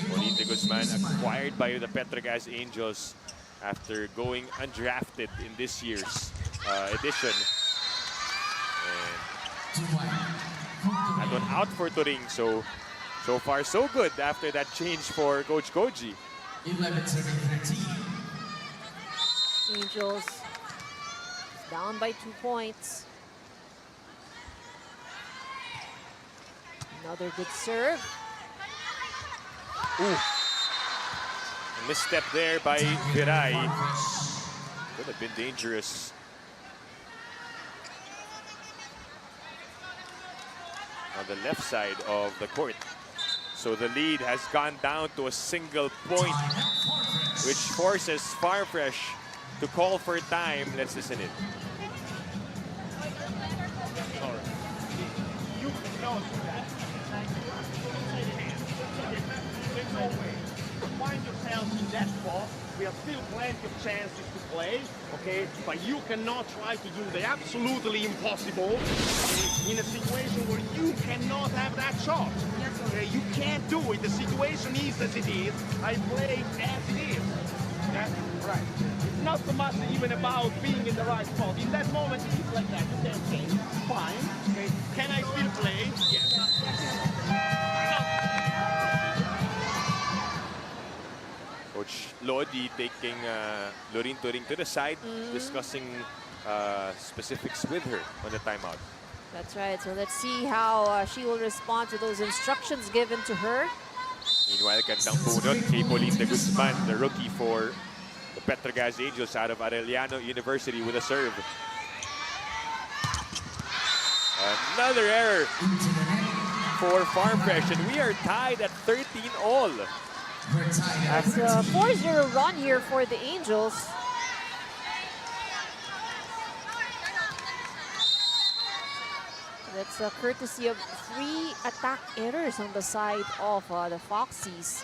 S4: Pauline de Guzman acquired by the Petro Gazz Angels after going undrafted in this year's edition. And had one out for Turing, so far so good after that change for Coach Koji.
S3: 11 serving 13.
S5: Angels down by 2 points. Another good serve.
S4: Ooh. A misstep there by Viray. Could have been dangerous. On the left side of the court. So the lead has gone down to a single point, which forces Farm Fresh to call for time. Let's listen in.
S7: You cannot do that. There's no way. You find yourself in that spot. We have still plenty of chances to play, okay? But you cannot try to do the absolutely impossible in a situation where you cannot have that shot. Okay? You can't do it. The situation is as it is. I play as it is. Yeah? Right. It's not so much even about being in the right spot. In that moment, it's like that. You can change. Fine. Okay? Can I still play? Yes.
S4: Coach Lodi taking Lorin Turing to the side, discussing specifics with her on the timeout.
S5: That's right. So let's see how she will respond to those instructions given to her.
S4: Meanwhile, gandang bunot kay Pauline de Guzman, the rookie for the Petro Gazz Angels out of Arellano University with a serve. Another error for Farm Fresh, and we are tied at 13-all.
S5: That's a 4-0 run here for the Angels. That's courtesy of 3 attack errors on the side of the Foxies.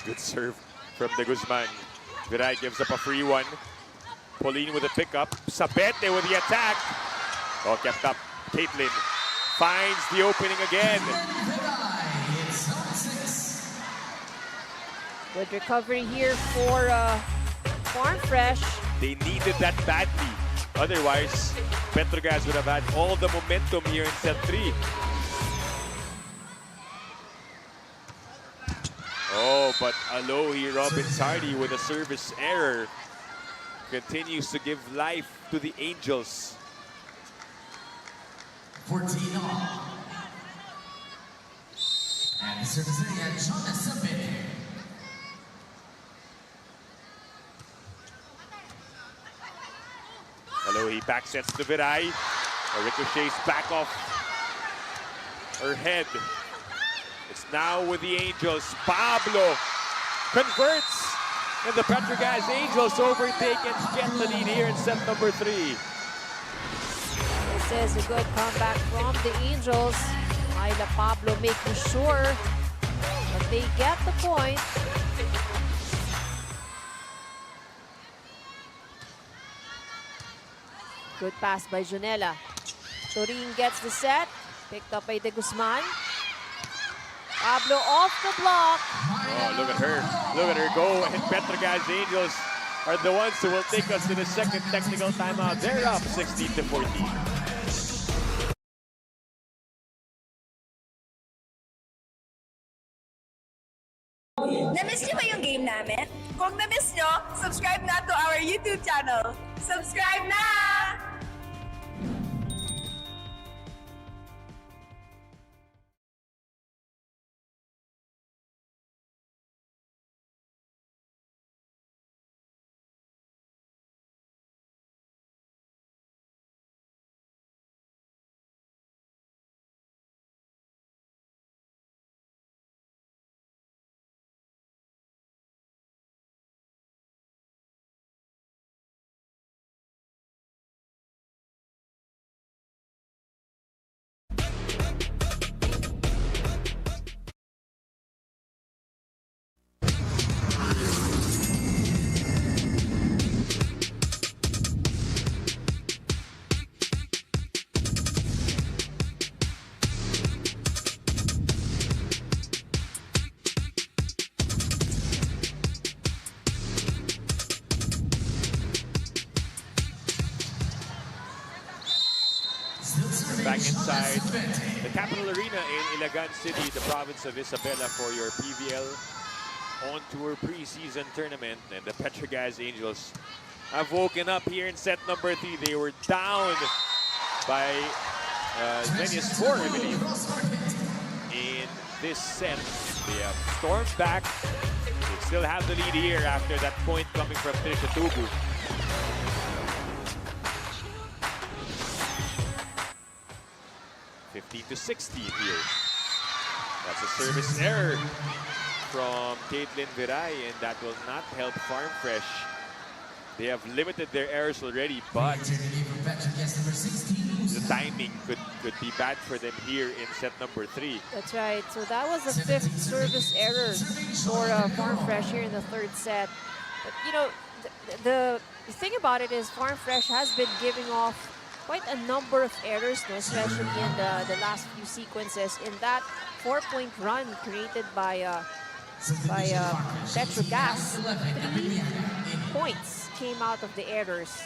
S4: Good serve from de Guzman. Viray gives up a free one. Pauline with a pickup. Sabete with the attack. Oh, kept up. Caitlin finds the opening again.
S5: Good recovery here for Farm Fresh.
S4: They needed that badly. Otherwise, Petro Gazz would have had all the momentum here in set 3. Oh, but Alohi Robinsardi with a service error continues to give life to the Angels.
S3: 14 all.
S4: Hello, he back sets to Viray. Ricochets back off her head. It's now with the Angels. Pablo converts, and the Petro Gazz Angels overtake and get the lead here in set number 3.
S5: This is a good comeback from the Angels. Myla Pablo making sure that they get the point. Good pass by Jonella. Turin gets the set. Picked up by De Guzman. Pablo off the block.
S4: Oh, look at her. Look at her go. And Petro Gazz Angels are the ones who will take us to the second technical timeout. They're up 16-14.
S6: Na-miss niyo ba yung game namin? Kung na-miss niyo, subscribe na to our YouTube channel. Subscribe na!
S4: Back inside the Capital Arena in Ilagan City, the province of Isabela, for your PVL On Tour preseason tournament. And the Petro Gazz Angels have woken up here in set number 3. They were down by as many as 4, I believe, in this set. They have stormed back. They still have the lead here after that point coming from Trisha Tubu. To 16 here. That's a service error from Caitlin Viray, and that will not help Farm Fresh. They have limited their errors already, but the timing could be bad for them here in set number 3.
S5: That's right. So that was the 5th service error for Farm Fresh here in the 3rd set. But you know, the thing about it is Farm Fresh has been giving off quite a number of errors, no, especially in the last few sequences. In that 4-point run created by Petro Gazz, 3 points came out of the errors,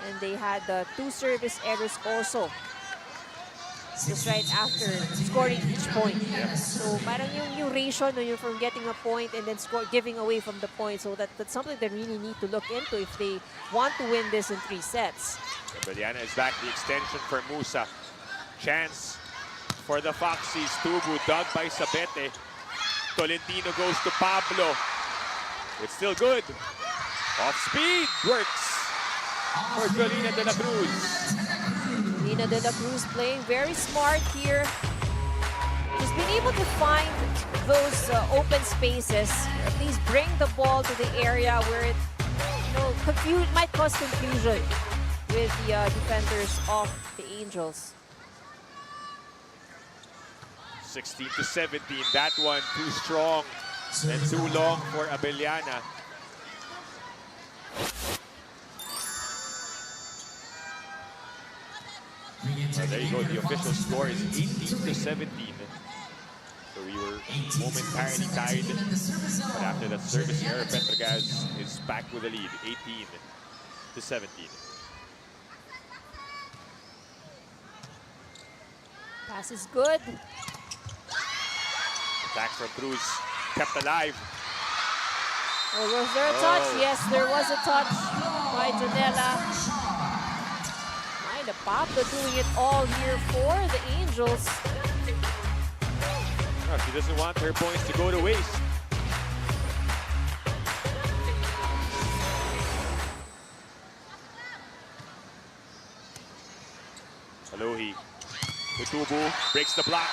S5: and they had 2 service errors also, just right after scoring each point. So parang yung ratio, no, you're from getting a point and then giving away from the point. So that's something they really need to look into if they want to win this in 3 sets.
S4: Beliana is back, the extension for Musa. Chance for the Foxies. Tubu dug by Sabete. Tolentino goes to Pablo. It's still good. Off speed works for Jolina De La Cruz.
S5: Jolina De La Cruz playing very smart here. She's been able to find those open spaces, at least bring the ball to the area where it, you know, might cause confusion with the defenders of the Angels.
S4: 16-17. That one too strong and too long for Abellana. There you go. The official score is 18-17. So we were momentarily tied, but after that service error, Petro Gazz is back with the lead, 18-17.
S5: Pass is good.
S4: Attack from Cruz kept alive.
S5: Oh, was there a touch? Yes, there was a touch by Jonella. Pablo doing it all here for the Angels.
S4: No, she doesn't want her points to go to waste. Alohi. Tutubu breaks the block.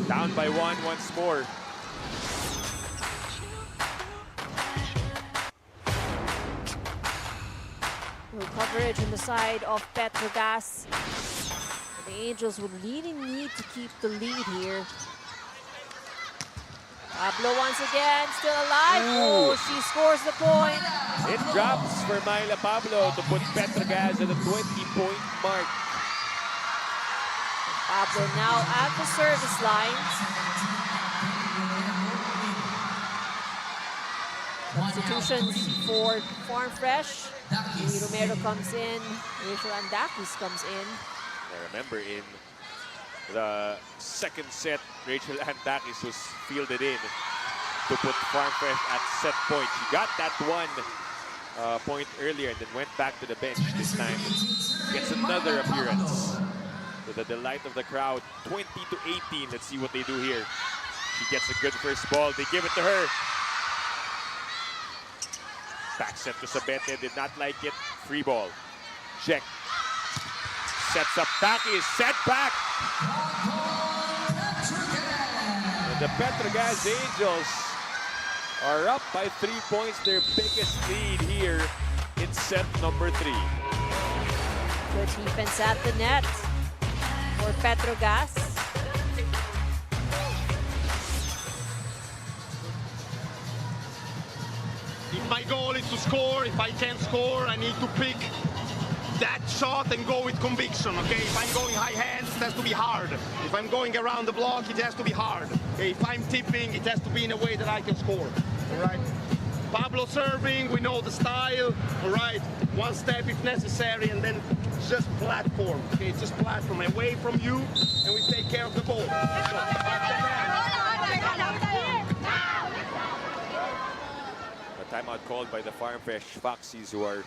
S4: Down by one once more.
S5: Good coverage on the side of Petro Gazz. The Angels would really need to keep the lead here. Pablo once again, still alive.
S4: Ooh.
S5: Oh, she scores the point.
S4: It drops for Myla Pablo to put Petro Gazz at the 20-point mark.
S5: Pablo now at the service line. Substitutions for Farm Fresh. Amy Romero comes in. Rachel Andakis comes in.
S4: I remember in the second set, Rachel Andakis was fielded in to put Farm Fresh at set point. She got that one point earlier and then went back to the bench this time. Gets another appearance. To the delight of the crowd, 20-18. Let's see what they do here. She gets a good first ball. They give it to her. Back set to Sabete, did not like it. Free ball. Check. Sets up Takis, set back. And the Petro Gazz Angels are up by 3 points, their biggest lead here in set number 3.
S5: Good defense at the net for Petro Gazz.
S7: If my goal is to score, if I can't score, I need to pick that shot and go with conviction, okay? If I'm going high hands, it has to be hard. If I'm going around the block, it has to be hard. Okay? If I'm tipping, it has to be in a way that I can score, all right? Pablo serving, we know the style, all right? One step if necessary, and then just platform, okay? Just platform away from you, and we take care of the ball.
S4: A timeout called by the Farm Fresh Foxies, who are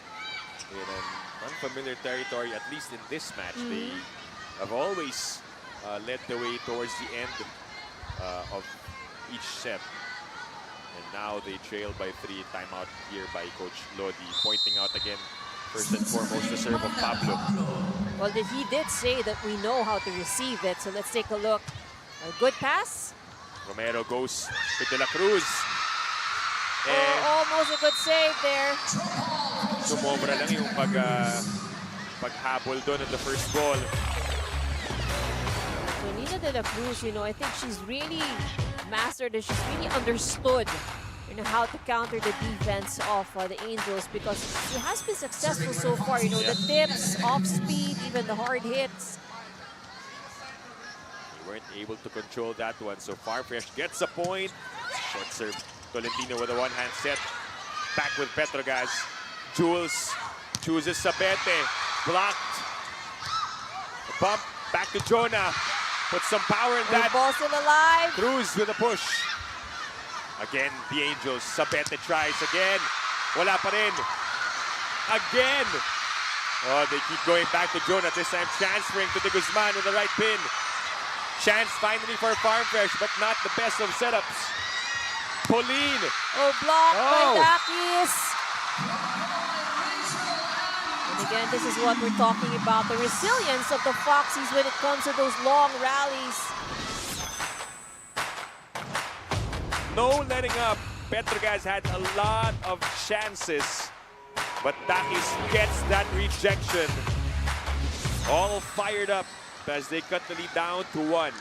S4: in an unfamiliar territory, at least in this match. They have always led the way towards the end of each set. And now they trail by 3. Timeout here by Coach Lodi, pointing out again, first and foremost, the serve of Pablo.
S5: Well, he did say that we know how to receive it, so let's take a look. A good pass.
S4: Romero goes to De La Cruz.
S5: Oh, almost a good save there.
S4: Sumobra lang yung paghabol doon at the first ball.
S5: So Nina De La Cruz, you know, I think she's really mastered and she's really understood, you know, how to counter the defense of the Angels, because she has been successful so far. You know, the tips, off speed, even the hard hits.
S4: They weren't able to control that one, so Farm Fresh gets a point. Short serve. Tolentino with a one-hand set. Back with Petro Gazz. Jules chooses Sabete. Blocked. A bump. Back to Jonah. Put some power in that.
S5: Ball still alive.
S4: Cruz with a push. Again, the Angels. Sabete tries again. Wala pa rin. Again. Oh, they keep going back to Jonah. This time transferring to De Guzman with the right pin. Chance finally for Farm Fresh, but not the best of setups. Pauline.
S5: Oh, blocked by Dakis. And again, this is what we're talking about. The resilience of the Foxies when it comes to those long rallies.
S4: No letting up. Petro Gazz had a lot of chances, but Dakis gets that rejection. All fired up as they cut the lead down to 1.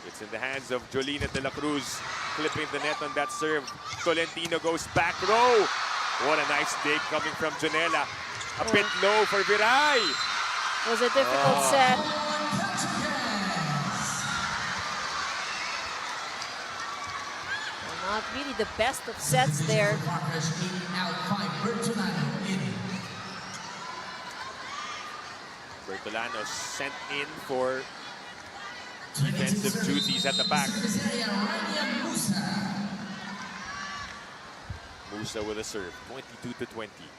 S4: It's in the hands of Jolina De La Cruz, clipping the net on that serve. Tolentino goes back row. What a nice dig coming from Janela. A bit low for Viray.
S5: It was a difficult set. Well, not really the best of sets there.
S4: Bertolano sent in for defensive duties at the back. Musa with a serve, 22-20.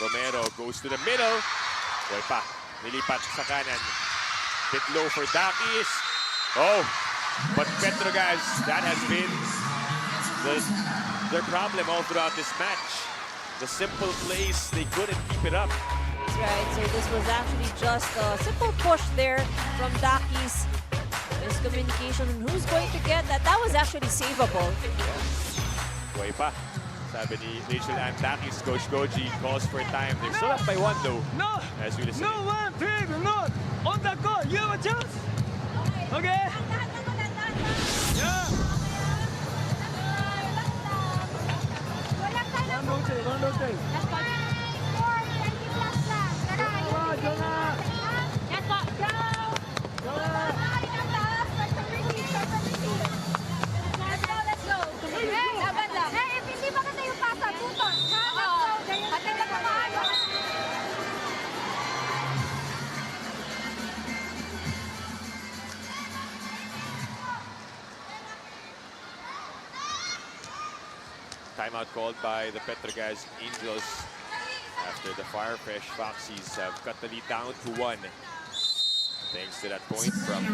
S4: Romero goes to the middle. Boy pa, nilipat sa kanan. Bit low for Dakis. Oh, but Petro Gazz, that has been their problem all throughout this match. The simple plays, they couldn't keep it up.
S5: That's right. So this was actually just a simple push there from Dakis. Miscommunication on who's going to get that. That was actually savable.
S4: Boy pa, sabi ni Rachel and Dakis, Coach Goji calls for time. They're still up by 1 though.
S8: No!
S4: As we listen.
S8: No one thing, not on the court. You have a chance. Okay? Yeah. One more thing.
S4: Timeout called by the Petro Gazz Angels after the Farm Fresh Foxies have cut the lead down to 1. Thanks to that point from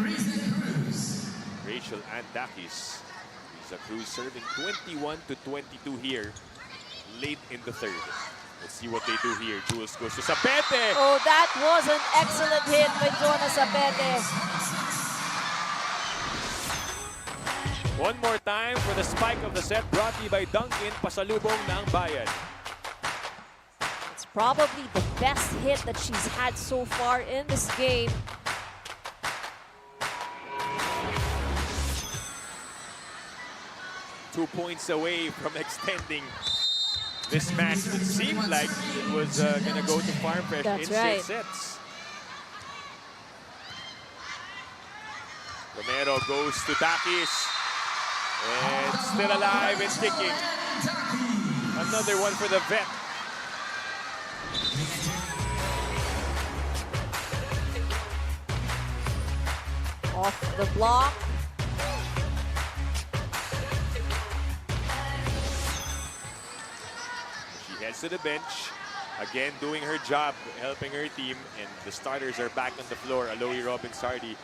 S4: Rachel and Dakis. Lisa Cruz serving 21-22 here, late in the third. Let's see what they do here. Jules goes to Sapete.
S5: Oh, that was an excellent hit by Jonah Sapete.
S4: One more time for the spike of the set, brought to you by Dunkin, pasalubong ng bayan.
S5: It's probably the best hit that she's had so far in this game.
S4: Two points away from extending this match. It seemed like it was going to go to Farm Fresh in
S5: right.
S4: 6 sets. Romero goes to Dakis. And still alive and kicking. Another one for the vet.
S5: Off the block.
S4: She heads to the bench. Again, doing her job, helping her team. And the starters are back on the floor. Aloy Robin-Sardi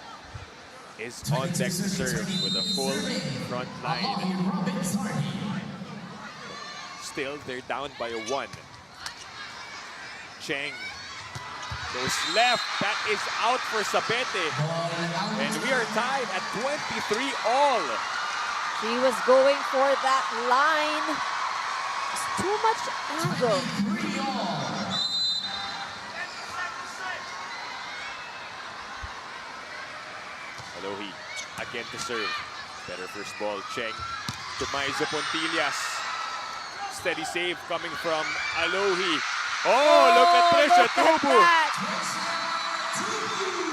S4: is on deck to serve with a full front line. Still, they're down by 1. Cheng goes left. That is out for Sapete. And we are tied at 23 all.
S5: She was going for that line. It's too much angle.
S4: Alohi again to serve. Better first ball. Cheng to Maiza Pontillas. Steady save coming from Alohi. Oh, look at Trisha Tubu.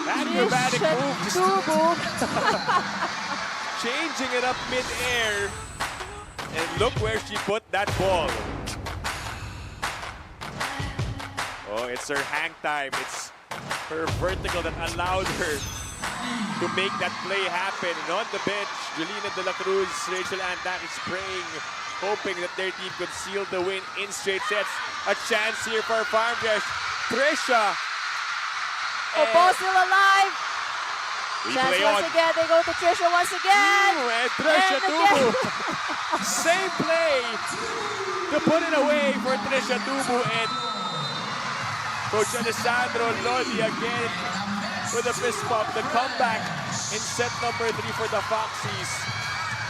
S4: Acrobatic move. Changing it up mid-air. And look where she put that ball. Oh, it's her hang time. It's her vertical that allowed her to make that play happen. And on the bench, Julina De La Cruz, Rachel Andak is praying, hoping that their team could seal the win in straight sets. A chance here for Farm Fresh. Trisha.
S5: Oh, ball still alive. Chance
S4: Replay
S5: once
S4: on.
S5: again. They go to Trisha once again.
S4: And Trisha
S5: And
S4: Tubu. Same play to put it away for Trisha Tubu. And Coach Alessandro Lodi again with a fist bump. The comeback in set number 3 for the Foxies.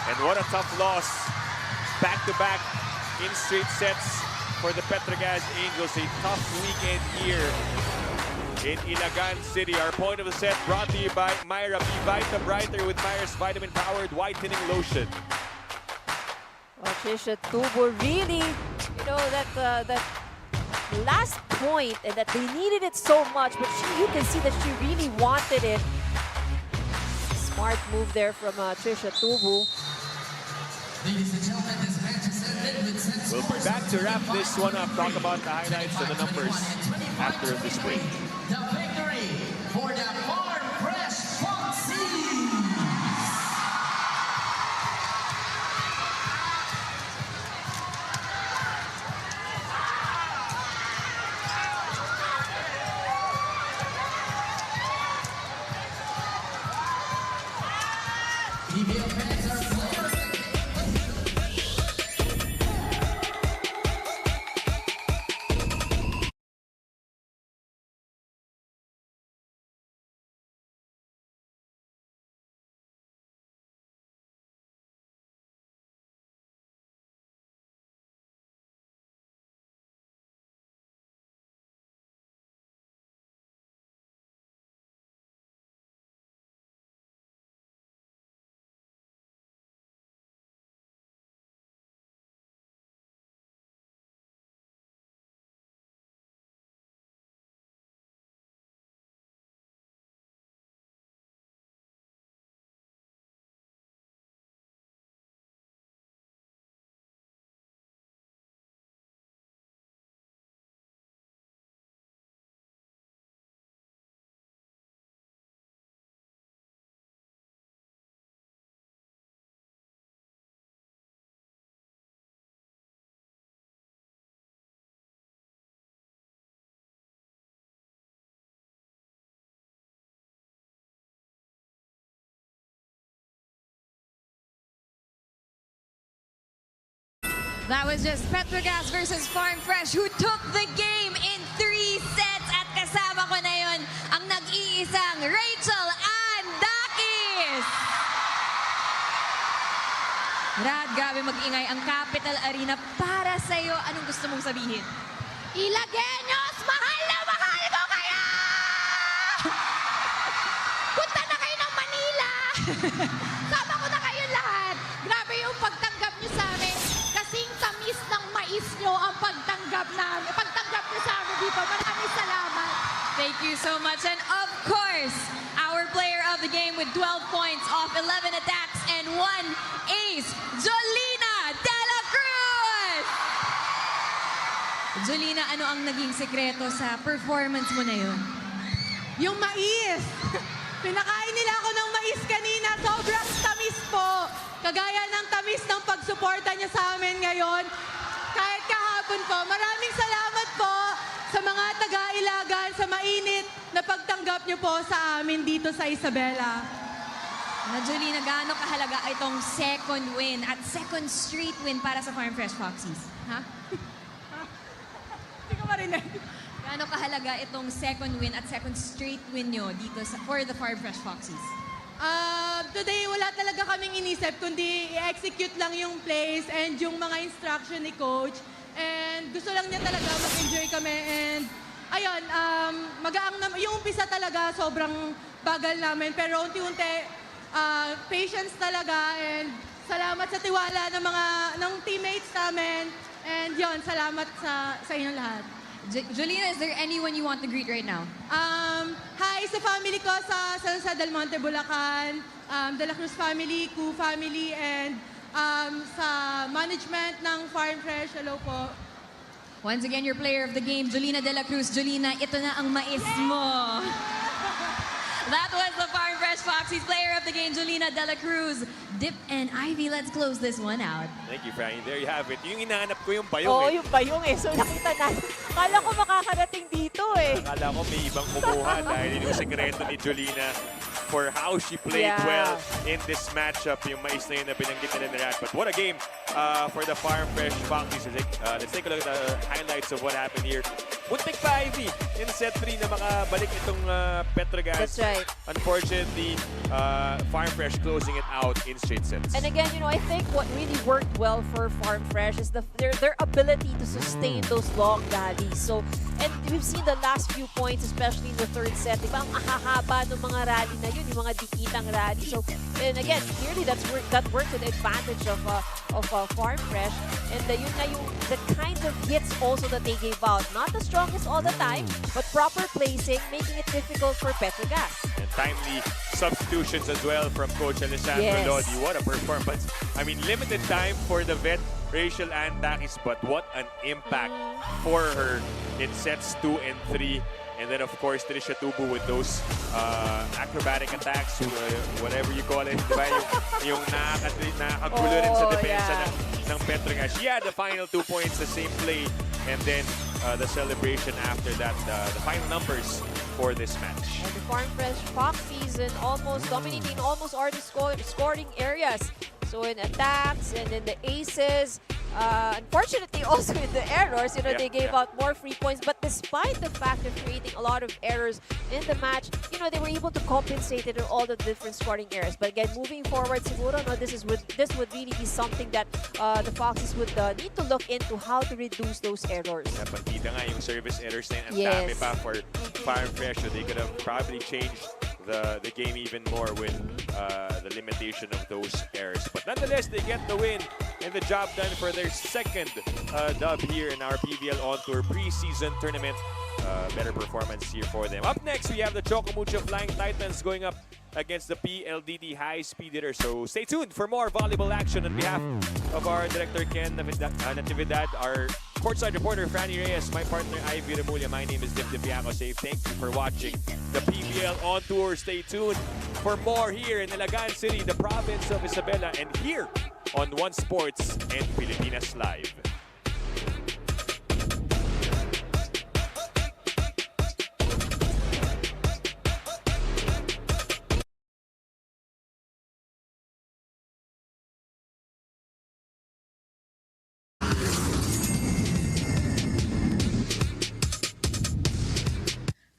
S4: And what a tough loss. Back-to-back in straight sets for the Petro Gazz Angels. A tough weekend here in Ilagan City. Our point of the set brought to you by Myra. Be Vita Brighter with Myra's vitamin-powered whitening lotion.
S5: Oh, Trisha Tubu really, you know, that last point, and that they needed it so much, but you can see that she really wanted it. Smart move there from Trisha Tubu.
S3: Ladies and gentlemen, this match is ended with sets.
S4: We'll be back to wrap this one up, talk about the highlights and the numbers after this break.
S3: The victory for the Farm Fresh Foxies.
S2: That was just Petro Gazz versus Farm Fresh who took the game in 3 sets. At kasama ko na yun ang nag-iisang Rachel Andakis. Rad, grabe mag-ingay ang Capital Arena para sa'yo. Anong gusto mong sabihin?
S6: Ilagueños, mahal na mahal ko kayo! Punta na kayo ng Manila! Sama ko na kayo lahat. Grabe yung pagtanggap niyo sa amin. Kasing tamis ng mais niyo ang pagtanggap namin. Pagtanggap niyo sa amin dito. Maraming salamat.
S2: Thank you so much. And of course, our player of the game with 12 points off 11 attacks and 1 ace, Jolina De La Cruz! Jolina, ano ang naging sekreto sa performance mo na yun?
S1: Yung mais. Pinakain nila ako ng mais kanina. Sobrang tamis po. Kagaya ng tamis ng pagsuporta niya sa amin ngayon. Kahit kahapon po. Maraming salamat po sa mga taga-Ilagan, sa mainit na pagtanggap niyo po sa amin dito sa Isabela.
S2: Jolina, gaano kahalaga itong second win at second straight win para sa Farm Fresh Foxies?
S1: Ha? Hindi ko marinig.
S2: Gaano kahalaga itong second win at second straight win nyo dito for the Farm Fresh Foxies?
S1: Today, wala talaga kaming inisip, kundi i-execute lang yung plays and yung mga instruction ni Coach. And gusto lang niya talaga mag-enjoy kami. And ayun, magaang naman. Yung umpisa talaga, sobrang bagal namin. Pero unti-unti, patience talaga. And salamat sa tiwala ng teammates namin. And yun, salamat sa inyong lahat.
S2: Jolina, is there anyone you want to greet right now?
S1: Hi sa family ko sa San Jose del Monte, Bulacan, De La Cruz family, Ku family, and sa management ng Farm Fresh. Hello po.
S2: Once again, your player of the game, Jolina De La Cruz. Jolina, ito na ang mais mo. That was the Farm Fresh Foxies player of the game, Jolina De La Cruz. Dip and Ivy, let's close this one out.
S4: Thank you, Franny. There you have it. Yung hinahanap ko yung bayong
S5: Oo,
S4: eh.
S5: yung bayong eh. So nakita natin. Kala ko makakarating dito eh.
S4: Akala ko may ibang kumuha dahil yun yung sekreto ni Jolina for how she played well in this matchup. Yung mais na yun na binanggit nila ni Rat. But what a game for the Farm Fresh Foxies. Let's take a look at the highlights of what happened here. Muntik pa, Ivy, in set 3 na makabalik itong Petro Gazz.
S5: That's right.
S4: Unfortunately, Farm Fresh closing it out in straight sets.
S5: And again, I think what really worked well for Farm Fresh is their ability to sustain those long rallies. So, and we've seen the last few points, especially in the third set. Diba, ang ahahaba ng mga rally na yun, yung mga dikitang rally. So, and again, clearly that worked to the advantage of Farm Fresh. And yun na yung the kind of hits also that they gave out. Not the strongest all the time, but proper placing, making it difficult for Petro Gazz.
S4: And timely substitutions as well from Coach Alessandro Lodi. What a performance. I mean, limited time for the vet, Rachel Andakis, but what an impact for her in sets 2 and 3. And then, of course, Trisha Tubu with those acrobatic attacks, whatever you call it. Diba? Yung nakakagulo rin sa depensa ng Petro Gazz. She had the final 2 points, the same play. And then the celebration after that, the final numbers for this match.
S5: And the Farm Fresh Foxies and almost dominating almost all the scoring areas. So in attacks and in the aces, unfortunately also in the errors, they gave out more free points. But despite the fact of creating a lot of errors in the match, they were able to compensate it in all the different scoring areas. But again, moving forward, siguro, this would really be something that the Foxes would need to look into how to reduce those errors.
S4: Napakita nga yung service errors na yun. Ang dami pa for Farm Fresh. So they could have probably changed the game even more with the limitation of those errors. But nonetheless, they get the win and the job done for their second dub here in our PVL On Tour preseason tournament. Better performance here for them. Up next, we have the Chocomucho Flying Titans going up against the PLDT High Speed Hitters. So stay tuned for more volleyball action on behalf of our director Ken Natividad, our courtside reporter Franny Reyes, my partner Ivy Remulla. My name is Dip Dipiaco. Say thank you for watching the PVL On Tour. Stay tuned for more here in Ilagan City, the province of Isabela, and here on One Sports and Pilipinas Live.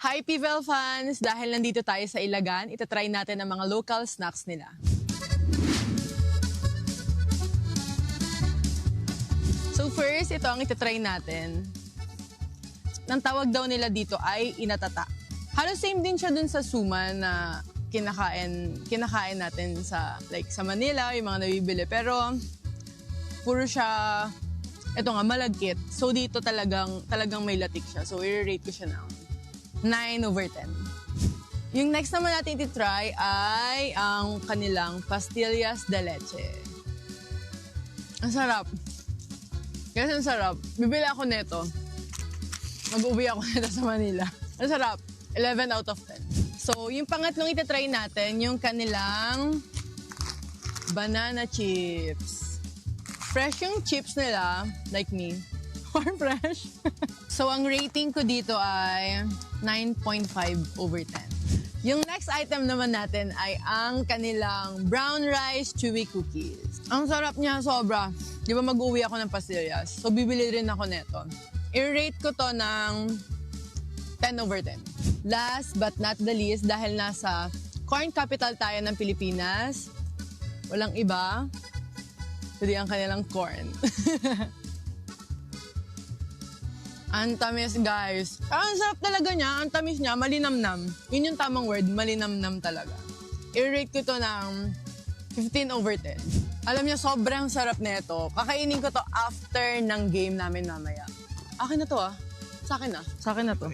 S1: Hi PVL fans! Dahil nandito tayo sa Ilagan, itatry natin ang mga local snacks nila. So first, ito ang itatry natin. Ang tawag daw nila dito ay inatata. Halos same din siya dun sa suman na kinakain natin sa Manila, yung mga nabibili. Pero puro siya, ito nga, malagkit. So dito talagang may latik siya. So i-rate ko siya ng 9/10. Yung next naman natin ititry ay ang kanilang pastillas de leche. Ang sarap. Kasi ang sarap. Bibili ako nito. Mag-uwi ako nito sa Manila. Ang sarap. 11 out of 10. So, yung pangatlong ititry natin, yung kanilang banana chips. Fresh yung chips nila, like me. Farm Fresh. So, ang rating ko dito ay 9.5/10. Yung next item naman natin ay ang kanilang brown rice chewy cookies. Ang sarap niya, sobra. Di ba mag-uwi ako ng pastillas? So, bibili rin ako neto. I-rate ko to ng 10/10. Last but not the least, dahil nasa corn capital tayo ng Pilipinas, walang iba, kundi ang kanilang corn. Ang tamis, guys. Ang sarap talaga niya. Ang tamis niya, malinamnam. Yun yung tamang word, malinamnam talaga. I-rate ko to ng 15/10. Alam niyo, sobrang sarap nito. Kakainin ko to after ng game namin mamaya. Akin na to, ah. Sa akin na. Sa akin na to.